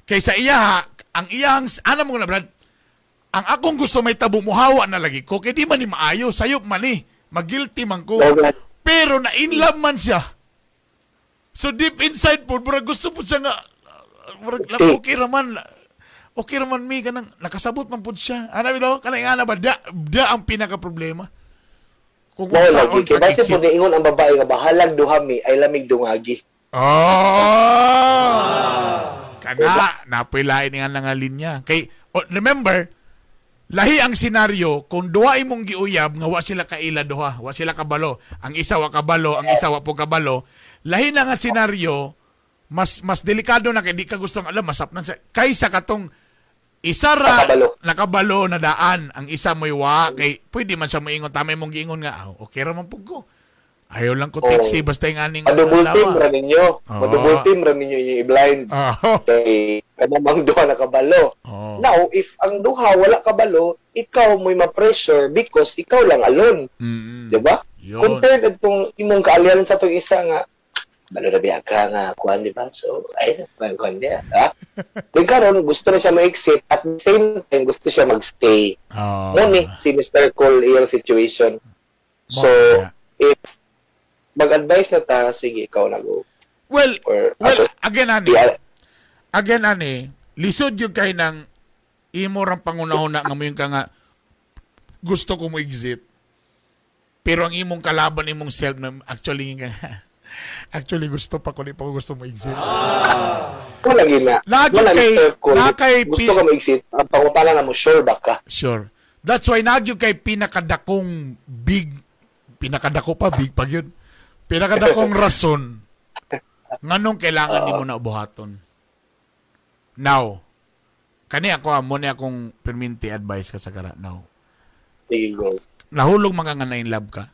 Kaysa iya, ang iyang, ano mo na Brad, ang akong gusto may tabo muhawa na lagi ko, kaya di man ni maayo, sayop man ni, mag-guilty man ko. Okay. Pero na-inlove man siya. So deep inside po, murag gusto po siya nga, murag lang, okay raman mi, kanang nakasabot man po siya. Ano bitaw, kanang nga na ba, da ang pinaka-problema. Kung Mao lagi saan kay base pag-exit. po niingon ang babae nga bahalag duha mi ay lamig dungagi. Oh! Kana, napilain nga nga linya. Kay, remember, lahi ang senaryo, kung duha imong giuyab, nga wa sila kaila duha, wa sila kabalo. Ang isa wa kabalo, ang isa wa po kabalo. Lahi na nga senaryo, mas delikado na kay di ka gustong alam, masap na siya. Kaysa katong isa ra nakabalo na daan, ang isa mo'y wa, kay pwede man siya moingon, tama mong giingon nga, okay ra man pug ko. Ayaw lang ko taxi, basta yung aning Madubul team ra ninyo. Oo. Madubul team ra ninyo yung i-blind. Oh. Kay kanang duha nakabalo. Oh. Now, if ang duha wala kabalo, ikaw mo'y ma-pressure because ikaw lang alone. Mm-mm. Di ba? Yun. Compared itong imong kaalyan sa itong isa nga, balo na biya ka nga, kuhan, di ba? So, ay, kuhan niya. Ha? Kung karon gusto na siya ma-exit, at the same time, gusto siya mag-stay. Oh. Muni, si Mr. Cole, iyang situation. So, Yeah. if mag-advise na ta, sige, ikaw na go. Well, Or, again ani, lisod yung kay ng imo rang pangunahuna nga mo yung ka nga gusto ko mo exit. Pero ang imong kalaban imong self na actually nga actually gusto pa ko di pa ko gusto mo exit. wala gina. Lagi Wala, kay- Mr. Cole, na kay gusto ka mag-exit, ang pangutana na mo, sure ba ka? Sure. That's why nagyo kay pinakadakong pinakadako pa big pag yun. Pinakadakong rason nganong kailangan nimo na buhaton. Now, kani ako mo ni akong perminti advice ka sa kara now. Sige, go. Nahulog man ka nga na in love ka.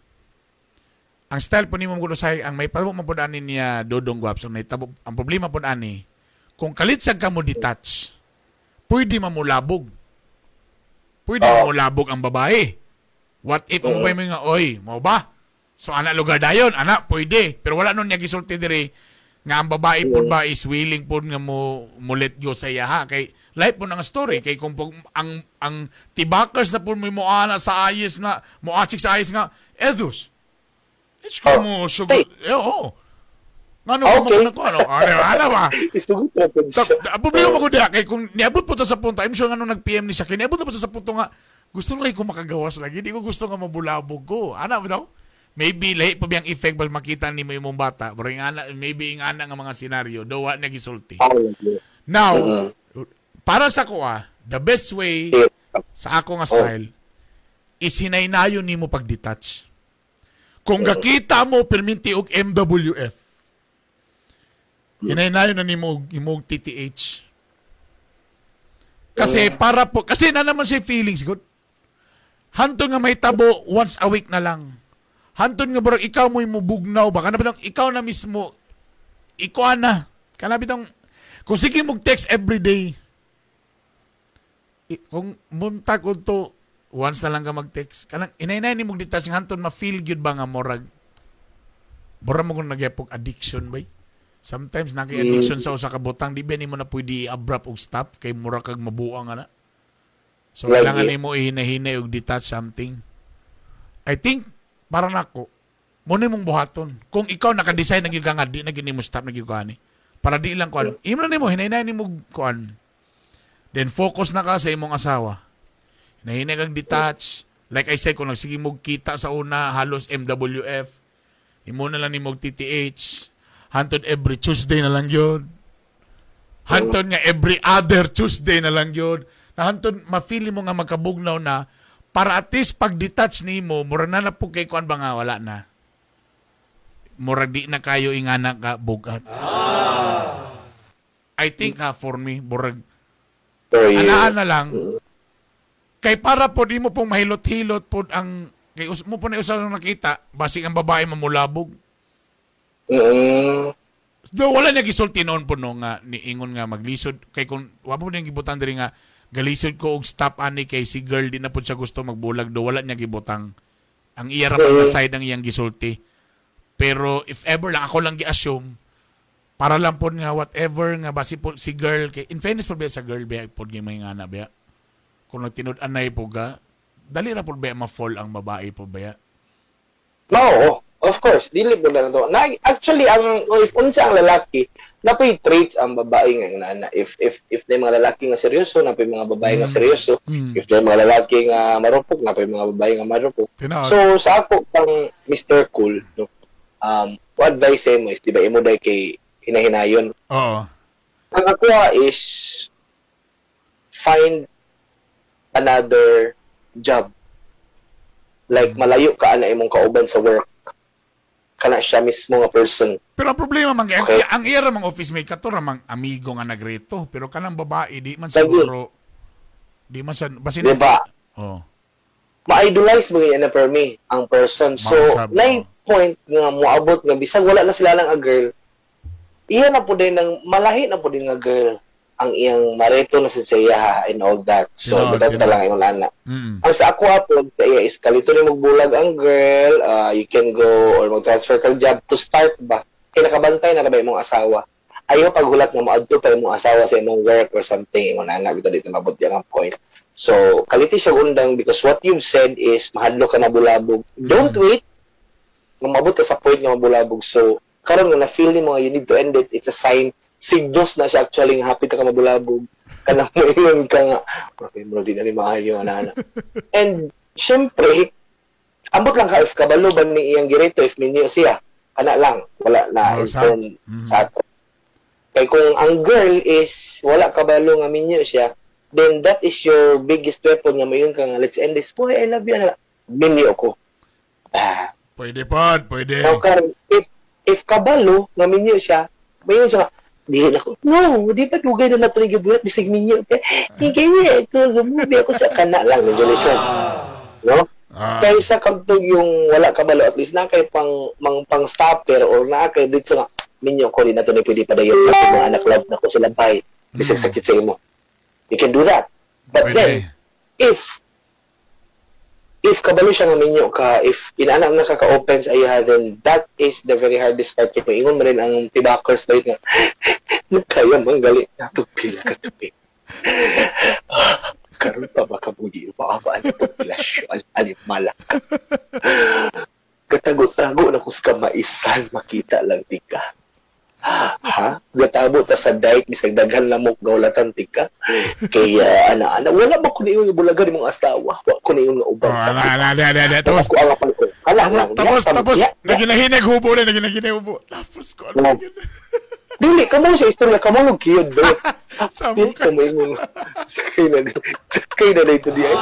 Ang style po ni mo kuno say ang may pabo man pud ani niya Dodong Guapson na tabo ang problema pud ani kung kalitsag ka mo detach pwede mamulabog. Pwede mamulabog ang babae. What if mo ba nga oy, mo ba? So ana lugar dayon, ana pwede. Pero wala nun niya gisulti diri nga ang babae pud ba is willing pud nga mo let go sa iya ha kay life po nga story kay kung ang tibakers na po mo ana sa ayes na mo atsik sa ayes nga edus it's como sugod oo ngano Okay. mo ko ano ana ba Isugot na po siya. ang problema ko diha kay kung niabot po sa punto I'm sure nga nung nag-PM ni siya kay niabot po sa punto nga gusto lang ko makagawas lagi di ko gusto nga mabulabog ko ana ba daw maybe lahi pa biyang effect pag makita ni mo imong bata pero maybe ingana nga mga senaryo do wa na gisulti now para sa ko the best way sa ako nga style is hinaynayon nimo pag-detach. Kung gakita mo perminti og MWF, hinaynayon na nimo imong TTH. Kasi para po kasi na naman siya feelings good. Hanto nga may tabo once a week na lang. Hanto nga bro ikaw mo imubugnaw baka na bitang ikaw na mismo ikaw na kana bitang kung sige mo text every day kung muntag ko to once na lang ka mag-text kanang inay-inay ni mong detach ng hanton ma-feel good ba nga morag bora mo kung nagyapog addiction bay sometimes naki-addiction sa usa ka butang di ba nimo na pwede i-abrupt og stop kay mura kag mabuang ana so Lagi. kailangan nimo ihinahinay og detach something I think para nako mo ni mong buhaton kung ikaw naka-design na gyud ka nga di na gyud nimo stop na gyud ka ani para di lang kuan imo na nimo hinay-hinay nimo kuan then focus na ka sa imong asawa. Nahinay kang detach. Like I said, kung nagsige mo kita sa una, halos MWF. Imo na lang ni mo TTH. Hantod every Tuesday na lang yun. Hantod nga every other Tuesday na lang yun. Na hantod, ma-feel mo nga magkabugnaw na para at least pag-detach ni mo, mura na po kay kuan ba nga, wala na. Mura di na kayo ingana ka bugat. I think for me, murag For you. anaan na lang Kay para po di mo pong mahilot-hilot po ang kay mo po na usa nakita basig ang babae mamulabog. Mm. Do wala niya gisulti noon po no nga niingon nga maglisod kay kung wa po niyang gibutan diri nga galisod ko og stop ani kay si girl di na po siya gusto magbulag do wala niya gibutang. Ang iya ra pa side ang iyang gisulti. Pero if ever lang ako lang gi-assume para lang po nga whatever nga basi po si girl kay in fairness po ba sa girl ba po gyud may ngana ba. Kung nagtinud-anay po ga, dali ra po ba ma-fall ang babae po ba? No, of course, dili po na to. Actually, if unsa ang lalaki, napoy traits ang babae nga inana. If na mga lalaki nga seryoso, napoy mga babae nga seryoso. If na mga lalaki nga marupok, napoy mga babae nga marupok. Tinaod. So, sa ako pang Mr. Cool, no, what advice mo is, di ba, imo day kay hinahinayon. Oo. Ang ako is, find another job. Like, malayo ka na imong kauban sa work. Kana siya mismo nga person. Pero ang problema man Okay. ang iya ra mang office mate kato ra mang amigo nga nagreto, pero kanang babae di man siguro di man sa basin. Diba? Oh. Ma-idolize mo yan na per me, ang person. So, Mausab, na point nga moabot nga bisag wala na sila ng a girl, iya na po din ng malahi na po din nga girl ang iyang mareto na sa siya and all that. So, Tinaod, bitat lang yung lana. Mm. Ang sa ako po, iya is kalito na magbulag ang girl, you can go or mag-transfer ka job to start ba? Kaya nakabantay na ba imong asawa? Ayaw paghulat nga maadto pa imong asawa sa imong work or something, imong anak, bitaw dito mabot ang point. So, kaliti siya undang because what you've said is mahadlo ka na bulabog. Don't wait nga mabot ka sa point nga mabulabog. So, karon nga na-feel mo you need to end it, it's a sign signos na siya actually nga happy ka mabulabog. Kanang moingon ka nga, okay, bro, di na ni maayo, anak. And, syempre, ambot lang ka if kabalo ba ni iyang gireto, if minyo siya, kana lang, wala na inform sa ato. Kaya kung ang girl is, wala kabalo nga minyo siya, then that is your biggest weapon nga mayon ka nga, let's end this, boy, I love you, anak. Minyo ko. Pwede pod, pwede. Now, karon, if kabalo nga minyo siya, mayon siya, di na ko, no, di pa dugay na nato gibuhat bisig minyo. Hindi ko gumubi ako sa kana lang ng Jolison. No? Kaysa kagtog yung wala kabalo at least na kay pang stopper or na kay dito nga minyo ko di na to ni pwede padayon ako mga anak love na ko sila bay. Bisig sakit sa imo. You can do that. But then if kabalo siya nga minyo ka, if inaanak na kaka-open sa iya, then that is the very hardest part. Kaya ingon mo rin ang tibakers ba nga, kaya mong galit na tupil ka tupil. Karoon pa ba kabugi, paabaan na tupilasyon, alimala ka. Gatago-tago na kus ka maisan, makita lang tika. Ha? Gatabo ta sa dike, bisag daghan lamok gawlatan tika. Kaya, ana wala ba ko niyo bulagan mong asawa? Wa ko niyo nga uban. Tapos, ko ang apal ko. tapos, naginahinag hubo na, naginahinag hubo. Tapos ko, ano yun? Dili, kamo sa istorya, kamo nung kiyod, bro. Sa Dili, mukha. kamo yung sakay na dito diya.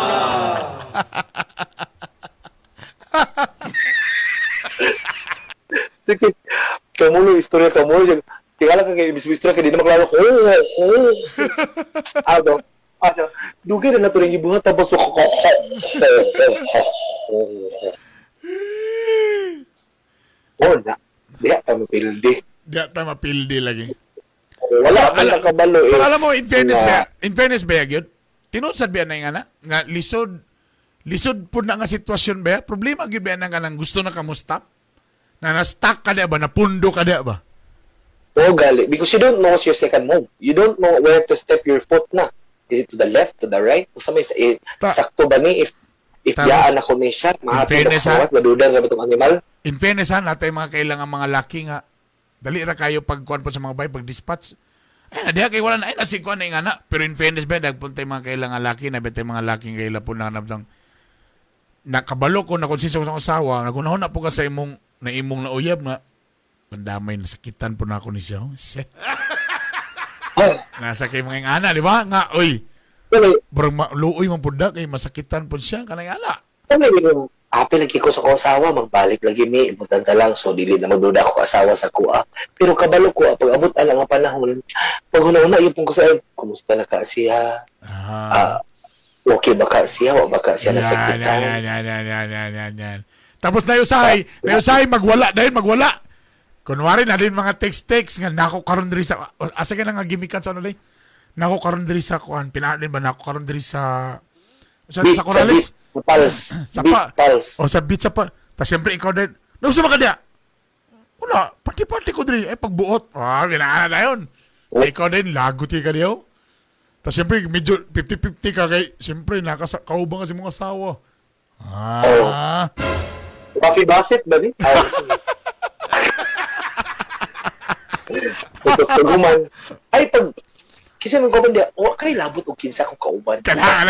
Kamu nung istorya, kamo nung tingala ka kay istorya, kaya di na maklaro ko. Ano? Asa, dugay na nato rin ibuhat, tapos na. Diya, kami pildi. Di ata mapildi lagi. Wala ka na kabalo eh. Pero alam mo, in fairness ba yun? Tinudsad ba na yung anak? Nga, lisod po na nga sitwasyon ba? Problema gyud ba na nga nang gusto na kamusta? Na na-stuck ka na ba? Napundo ka na ba? Oo, gali. Because you don't know what's your second move. You don't know where to step your foot na. Is it to the left, to the right? Kung sa may sakto ba ni? If yaan ako ni siya, mahapi na kawat, nadudan nga ba itong animal? In fairness ha, natin mga kailangan mga laki nga, dali ra kayo pagkuhan po sa mga bay, pag-dispatch. Ay, nadiha kayo wala na, ay, nasikuan na yung anak. Pero in fairness ba, dagpunta yung mga kailangan laki, nabitay mga laking kaila po na nabdang, nakabalo ko na kung sisa ko sa asawa, nagunahon na po ka sa imong nauyab na, pandamay, nasakitan po na ako ni siya. Nasa kay mga nga anak, di ba? Nga, oy, barang luoy man po da, kay masakitan po siya, kanang anak. Ano yung apil lagi ko sa asawa, magbalik lagi mi, ibutan ta lang, so dili na magduda ko asawa sa kuha. Pero kabalo ko, pag abot alang ang panahon, pag hunahuna, ipon ko sa kumusta na ka siya? Okay, baka siya, wa baka siya Yan. nasakitan. Yan. Tapos na magwala dahil magwala. Kunwari na din mga text nga nako karon diri sa asa ka na nga gimikan sa ano day. Nako karon diri sa kuan pinadin ba nako karon diri sa sa Corales. Sa Pals. Sa Beat pa. Pals. O sa beach sa pa. Ta siyempre ikaw din. Nausa ka diya. Wala, pati ko diri ay pagbuot. Ah, ginaana na yun. Ikaw din lagot ka diyo. Ta siyempre medyo 50-50 ka kay siyempre kaubang kasi mga asawa. Coffee Bassett ba ni? Tapos taguman. Ay, kasi nung kuman diya, kay labot o kinsa kong kauban. Kana.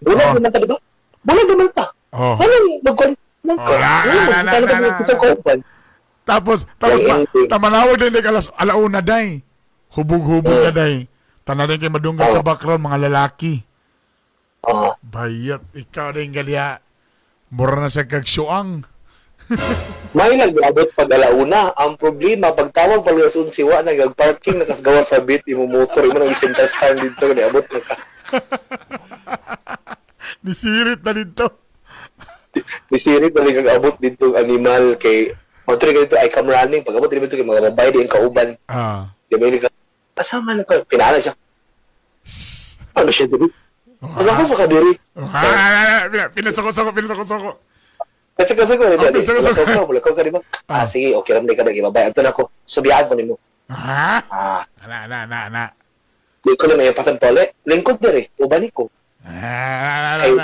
Bulan naman ta, diba? Bulan naman ta. Oh. Walang magkuhan. Walang kinsa kauban. Tapos tamanawag din alas alauna day. Hubog-hubog na day. Tanan din kay madunggan sa background mga lalaki. Bayat ikaw din galya. Mura na sa kagsuang. May nag-abot pag alauna. Ang problema, pagtawag pag alas 11, wa nag-parking, nakasgawa sa bit, imo motor, imo nang center stand dito, niabot na ka. Nisirit na dito. Nisirit na rin abot dito animal kay motor ka dito, I come running. Pag abot dito kay mga babae din kauban. Di ba yun ka, asama na ko, pinala siya. Ano siya dito? Mas ako sa kadiri. Pinasoko. Kasi ko, wala ko ka di ba? Sige, okay lang ka nag-ibabay. Ito na ko, subiyaan mo ni mo. Na. Di ko lang may patang pole. Lingkod diri, ubani ko. Kayo,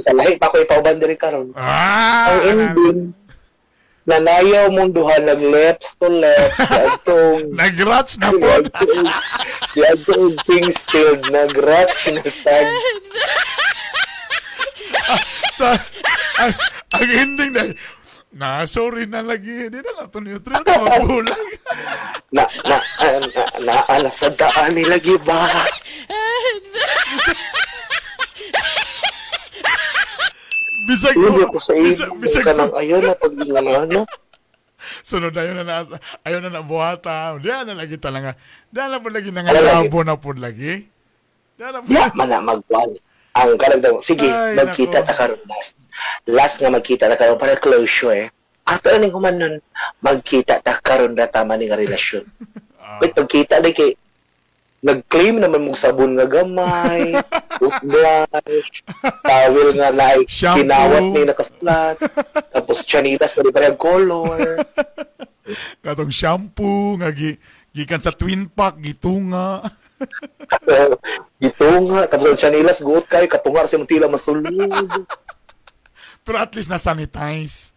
sa lahi pa ko ipauban diri karon. Ang ending, nanayaw mong duha nag-left to left, diagtong... Nag-ratch na po. Diagtong things filled, nag-ratch na sag. Ang ending na sorry na lagi. Di na nato neutral na mabulag. Naalasad daan nila giba. Bisag Hindi ko sa iyo. bisag Ka nang ayaw na pag-ingano. sunod ayaw na buhata. Diyan na lagi talaga. Diyan na po lagi nangalabo na po lagi. Diyan na po. Di man na magwan. Ang karagdag, sige, Ay, magkita nako. ta karon last. Last nga magkita ta karon para closure. Ato ning human nun, magkita ta karon na tama ning relasyon. Wait, pagkita na kay nag-claim naman mong sabon nga gamay, toothbrush, towel nga na Shampoo. kinawat ni nakaslat, tapos chanitas na parang color. Katong shampoo nga gikan sa twin pack gitunga. Ito nga, tapos ang chanilas, guot kayo, katungar sa tila masulog. Pero at least na-sanitize.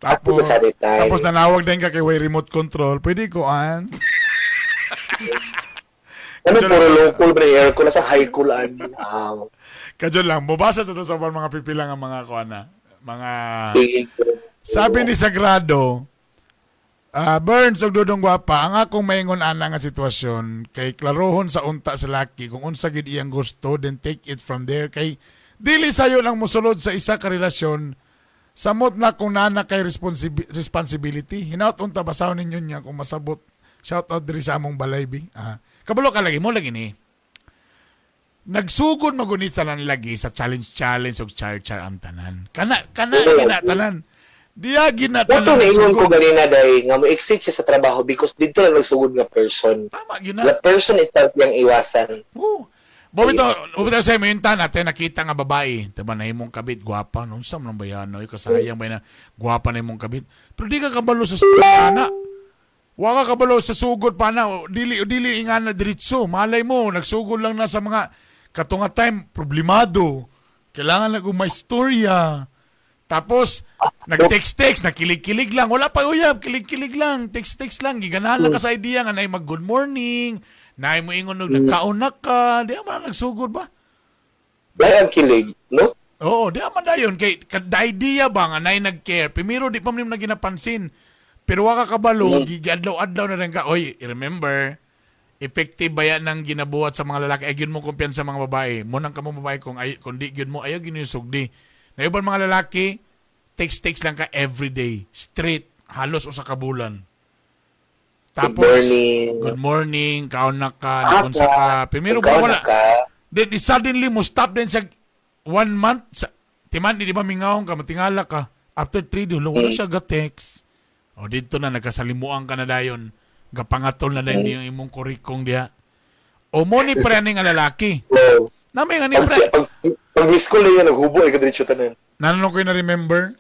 Tapos, Tapos nanawag din ka kay way remote control. Pwede ko an. ano, puro local, bre, aircon, nasa high coolan. Kadyo lang, mubasa sa to sa mga pipilang ang mga kuana. Mga sabi ni Sagrado, Burns og dudong gwapa, ang akong maingon ana nga sitwasyon kay klarohon sa unta sa laki kung unsa gid iyang gusto then take it from there kay dili sayo lang mosulod sa isa ka relasyon samot na kung nana kay responsibility hinaut unta basahon ninyo niya kung masabot shout out diri sa among balay bi kabalo ka lagi mo lagi ni nagsugod magunit sa lan lagi sa challenge og char ang tanan kana gina tanan diya gina Ito tanan na ingon ko nagsugod. ganina dahil nga mo-exit siya sa trabaho because dito lang nagsugod nga person. Tama gina. The person itself yung iwasan. Bobito sa mo yung natin nakita nga babae. Diba na imong kabit, gwapa. Nung sam nang bayan, no? Kasayang ba na gwapa na imong kabit. Pero di ka kabalo sa ana. Wa ka kabalo sa sugod pa na. Dili nga na diritso. Malay mo, nagsugod lang na sa mga katunga time, problemado. Kailangan na may istorya. Tapos, nag-text, nakilig-kilig lang. Wala pa uyab, kilig-kilig lang. Text lang. Giganahan lang ka sa idea nga na mag-good morning. Na mo ingon nagkaunak ka. Di man nagsugod ba? Dahil ang kilig, no? Oo, di man dayon. Kay, the idea ba nga na nag-care. Primero, di pa mo na ginapansin. Pero waka kabalo, gigadlaw-adlaw na rin ka. Oy, remember, effective ba yan ng ginabuhat sa mga lalaki? Ay, yun mo kumpiyansa sa mga babae. Munang ka mo babae kung di yun mo, ayaw ginusog di. Na ibang mga lalaki, text lang ka everyday. Straight. Halos usa ka bulan. Tapos, good morning, kaunak ka, nakunsa ka. Primero ba wala? Then suddenly mo stop din sa 1 month. Timan, di ba mingawang ka, matingala ka. After 3 days, wala siya ga-text. O dito na, nagkasalimuan ka na dayon. Gapangatol na dayon yung imong kurikong diya. O mo ni praning nga lalaki. No. Nami nga ni pre. Pag miss call na yan, naghubo ay kadiretso tanan. Nanong ko na remember,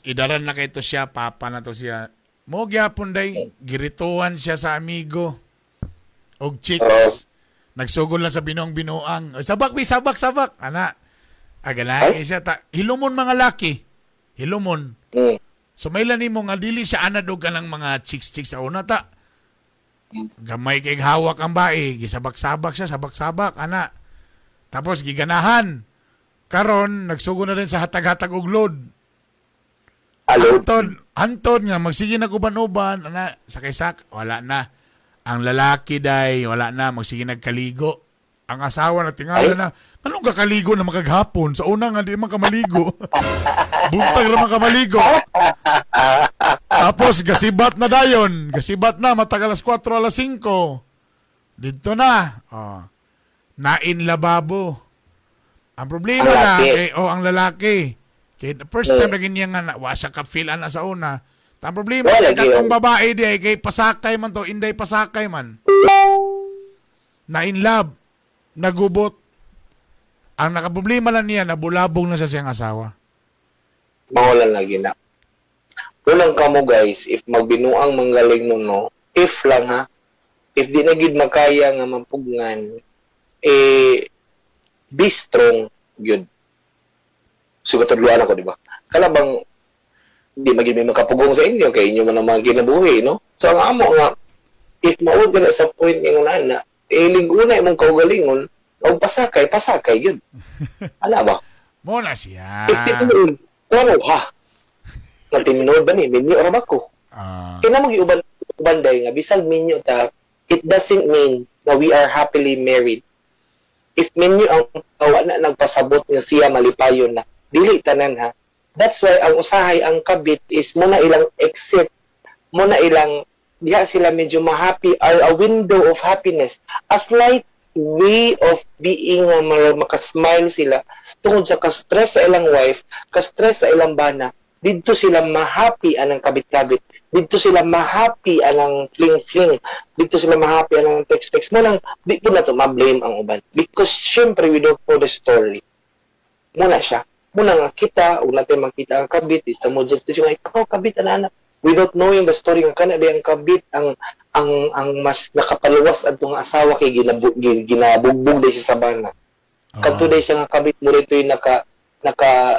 idaran na kay to siya, papa na to siya. Mo gyapon day, girituan siya sa amigo. Og chicks. Nagsugol lang sa binuang-binuang. Sabak, sabak. Ana. Agalaki siya. Hilumon mga laki. Hilumon. So may lani mo nga, dili siya anadog ka ng mga chicks sa una ta. Gamay kay hawak ang bae. Gisabak-sabak siya, sabak-sabak. Ana. Tapos giganahan. Karon, nagsugo na rin sa hatag-hatag og load. Hantod nga, magsige na uban-uban. Ana, sakay-sak, wala na. Ang lalaki day, wala na, magsige nagkaligo. Ang asawa na tingala na, anong kakaligo na makaghapon? Sa una nga, di man kamaligo. Buntag naman kamaligo. Tapos, gasibat na dayon. Gasibat na, matag alas 4, alas 5. Dito na. Nain lababo. Ang problema na, ang lalaki. Kaya first time naging niya nga, wasa ka feel na sa una. Ang problema, katong babae di ay kay pasakay man to, inday pasakay man. Na in love, nagubot. Ang nakaproblema lang niya, nabulabog na sa siyang asawa. Mawalan lagi na. Kulang ka mo guys, if magbinuang manggaling mo no, if lang ha, if di na gid makaya nga mampugnan, be strong, yun. Sugatadluan ako, di ba? Kalabang hindi maging may makapugong sa inyo, kaya inyo man ang mga ginabuhi, no? So, ang amo nga, if maud ka na sa point ng na, linguna mong kaugalingon, o pasakay, yun. Ala ba? Muna siya. If tinuod, taro ha. Natinunod ba ni, minyo or ko? Kaya mag-iuban day nga, bisag minyo ta, it doesn't mean na we are happily married. If minyo ang kawa na nagpasabot nga siya malipayon na, dili tanan ha. That's why ang usahay, ang kabit is muna ilang exit, muna ilang diha sila medyo ma-happy or a window of happiness. A slight way of being makasmile sila tungod sa ka-stress sa ilang wife, ka-stress sa ilang bana. Dito sila ma-happy anang kabit-kabit. Dito sila ma-happy anang fling-fling. Dito sila ma-happy anang text-text. Munang, di po na to ma-blame ang uban. Because syempre we don't know the story. Muna siya. Muna nga kita, o natin makita ang kabit, ito mo dyan, ito ikaw kabit, anak. Without knowing the story ng kanada, ang kabit, ang mas nakapaluwas at itong asawa kay ginabugbog din sa sabana. Katuday siya nga kabit mo rito yung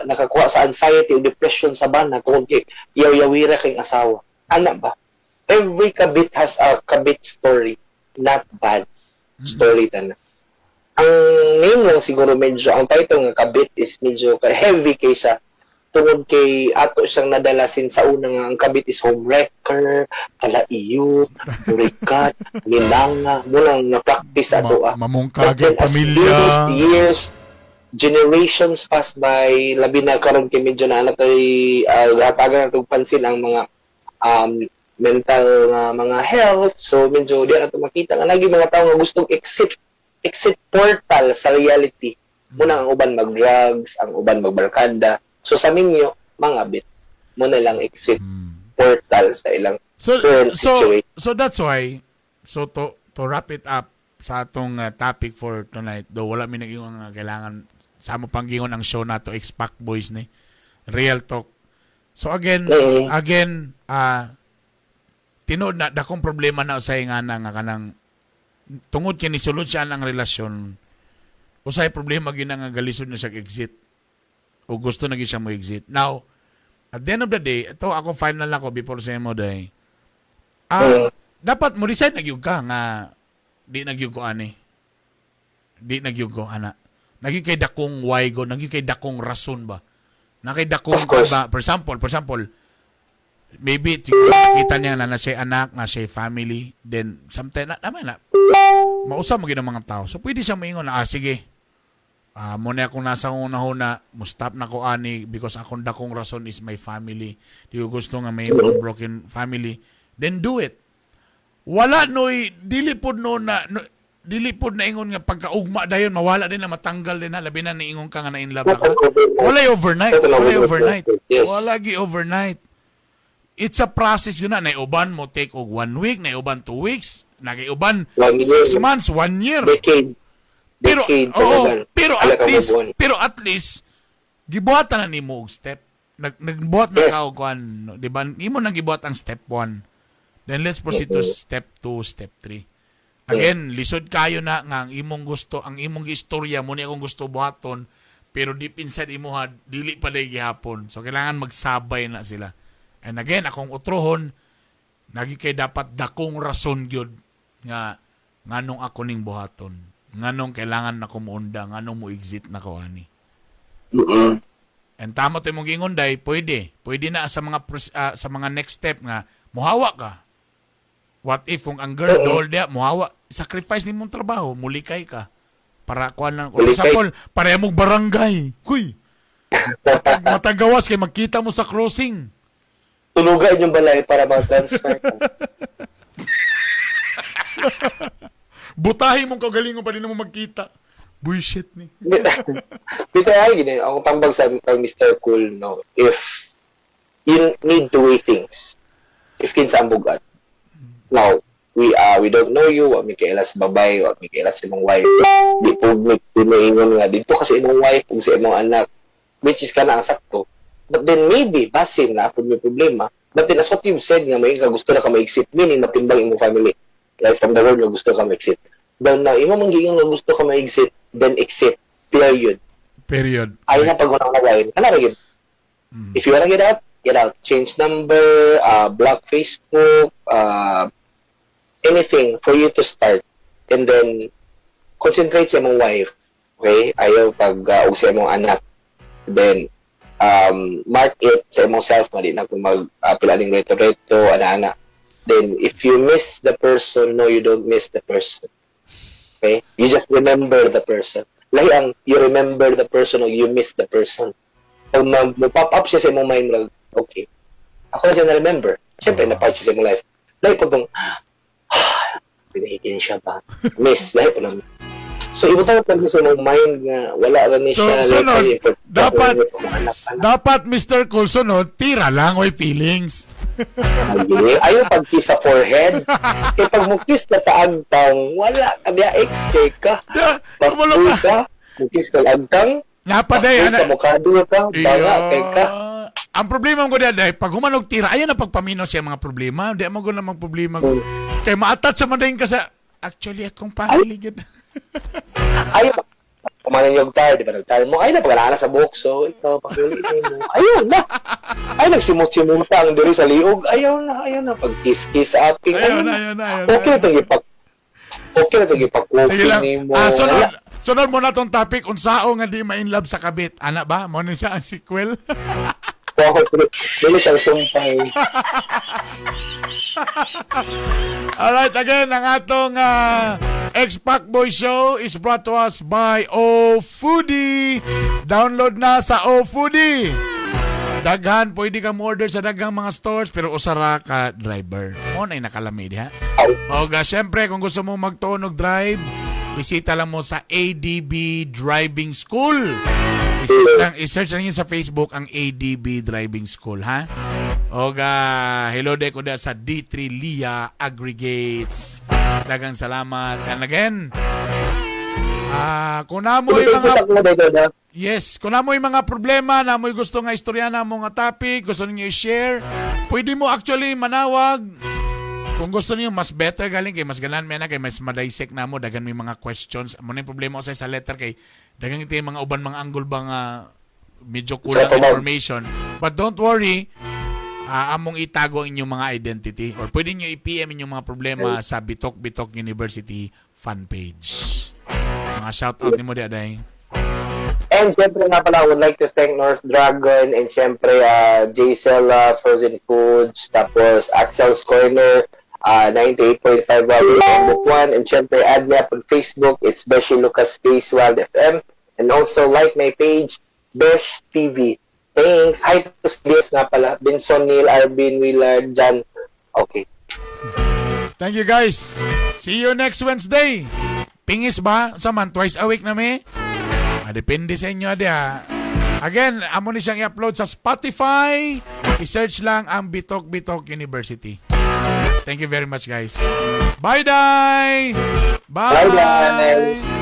nakakuha sa anxiety o depression sa bana tungkol kay yaw-yawira kay asawa. Anak ba? Every kabit has a kabit story, not bad story tana. Ang name lang siguro medyo, ang title ng kabit is medyo heavy kaysa tungod kay ato siyang nadalasin sa una nga ang kabit is homewrecker, kalaiyot, murikat, minanga, mulang na-practice ato mamungkagay pamilya. Years, generations pass by, labi na karon kay medyo na natay hatagan natong pansin ang mga mental nga mga health, so medyo di na ito makita nga lagi mga tao nga gustong exit portal sa reality. Muna ang uban mag-drugs, ang uban magbarkada. So sa minyo, mga bit. Muna lang exit portal sa ilang current situation. So that's why, so to wrap it up sa atong topic for tonight, though wala mi nag-ingon nga kailangan sa mo panggingon ang show na to, X-Pac Boys ni. Real talk. So again, tinood na dakong problema na usay nga na nga kanang tungod kini sulod siya ang relasyon, usay problema gyud nga galisod na siya exit o gusto na gyud siya mo exit. Now, at the end of the day, ito ako final ako before sa mo day. Dapat mo decide na gyud ka nga di na gyud ko ani. Di na gyud ko ana. Nagi kay dakong why go, nagi kay dakong rason ba. Na kay dakong ba, for example, maybe kita niya na siya anak, na siya family, then sometimes na mausap mo ng mga tao. So pwede siya maingon na sige. Muna akong nasa una-una, mustap na ko ani because akong dakong rason is my family. Di ko gusto nga may broken family. Then do it. Wala noy dili pod no na dili pod na ingon nga pagkaugma dayon mawala din na matanggal din na labi na niingon ka nga na in love na ka. Walay overnight. Walay overnight. Yes. Wala gi overnight. It's a process yun na. Naiuban mo take og 1 week, naiuban 2 weeks, nagaiuban 1 year. 6 months, 1 year. Decade. Pero Decade sa oo, naman. pero at least gibuhatan na nimo og step. Nagbuhat na Yes. ka og kuan, di ba? Imo nang gibuhat ang step 1. Then let's proceed to step 2, step 3. Again, lisod kayo na nga ang imong gusto, ang imong istorya mo ni akong gusto buhaton, pero deep inside imo ha, dili pa day gihapon. So kailangan magsabay na sila. And again, akong utrohon, nagi kay dapat dakong rason gyud nga nganong ako ning buhaton. Nganong kailangan na kumuunda, nganong mo exit na ko ani. Mm-mm. And tama to mong gingon day, pwede na sa mga sa mga next step nga muhawa ka. What if kung ang girl dool dia muhawa, sacrifice nimong trabaho, mulikay ka. Para kuan lang ko. Mulikay. Example, pareha mong barangay. Kuy. Matagawas kay magkita mo sa crossing. Tulugan yung balay para mag-transfer ka. Butahin mong kagalingon pa din mo magkita. Bullshit ni. Bito ay gini, ang tambag sa kang Mr. Cool, no, if you need to weigh things, if kinsa ang bugat. Now, we don't know you, wa mi kailas babay, wa mi kailas imong wife. Di po mi pinaingon nga dito kasi imong wife ug sa imong anak, which is kana ang sakto. But then maybe basin na pud may problema. But then as what you've said nga may gusto na ka ma-exit, meaning matimbang imong family. Like from the world nga gusto ka ma-exit. Then now, imo man giingon nga gusto ka ma-exit, then exit. Period. Ay na pag unang lagayin. Kana ra gyud. If you wanna get out, get out. Change number, block Facebook, anything for you to start. And then concentrate sa imong wife. Okay? Ayaw pag og sa imong anak. Then mark it sa imong self nga di na kung pilaning reto-reto ana-ana. Then if you miss the person, no, you don't miss the person. Okay? You just remember the person. Lahi ang you remember the person o you miss the person. Pag mag-pop up siya sa imong mind, okay. Ako na siya na-remember. Siyempre, na-part siya sa imong life. Lahi po itong, pinahigin siya ba? Miss. Lahi po naman. So, ibutang talaga sa imong mind nga wala na ni So, siya. sunod, Like, dapat Mr. Cool, sunod, tira lang, oy feelings. ayaw pag-kiss sa forehead. Kaya pag mo-kiss ka sa agtang, wala ka niya ex-cake ka. Kumalo Bakul ka. ka, mo-kiss ka agtang, Napaday, bakul ka, mukado ka, banga, kay ka. Ang problema ko diyan pag humanog tira, ayan na pagpamino siya mga problema. Di mo na mga problema. Kay ma-attach sa madaling ka sa, actually, akong family. Ayaw, kumanin yung tire, di ba? Nag-tire mo, ay na, pag-alala sa buhok, so, ikaw, pag-ulit mo. Ayaw na. Ay, nagsimut-simuta ang diri sa liog. Ayaw na. Pag-kiss-kiss sa aping. Ayaw na. Okay na itong ipak-cooking Sige lang. mo. Sunod mo na tong topic, unsao nga di ma-inlove sa kabit. Ana ba? Mo na siya ang sequel? Dili siyang sumpay. Alright, again, ang atong X-Pac Boy Show is brought to us by O-Foodie. Download na sa O-Foodie. Daghan, pwede ka mo order sa daghang mga stores, pero usara ka driver. O na nakalamid, ha? O syempre, kung gusto mo magtunog drive, bisita lang mo sa ADB Driving School. I-search lang yun sa Facebook ang ADB Driving School, ha? O hello de ko da sa D3 Lia Aggregates. Dagang salamat. And again, kung namoy mga kung namoy mga problema, namoy gusto nga istorya na mo nga topic, gusto niyo i-share, pwede mo actually manawag. Kung gusto niyo mas better galing kay mas ganan na kay mas madisect na mo dagan may mga questions. Amo na yung problema ko sa letter kay dagan ito yung mga uban mga angle bang medyo kulang information. But don't worry, among itago ang inyong mga identity or pwede nyo i-PM inyong mga problema sa Bitok University fan page. Mga shoutout ni mo di aday. And syempre nga pala, I would like to thank North Dragon and syempre JCL Frozen Foods, tapos Axel's Corner, 98.5 Butuan, and syempre add me up on Facebook, it's Beshi Lucas Space Wild FM, and also like my page, Besh TV. Thanks. Hi to SBS nga pala, Benson, Neil, Arvin, Willard, Jan. Okay. Thank you guys. See you next Wednesday. Pingis ba? Saman, twice a week na mi? Depende sa inyo, dia. Again, amo ni siyang i-upload sa Spotify. I-search lang ang Bitok Bitok University. Thank you very much, guys. Bye, Day! Bye! Bye, Day!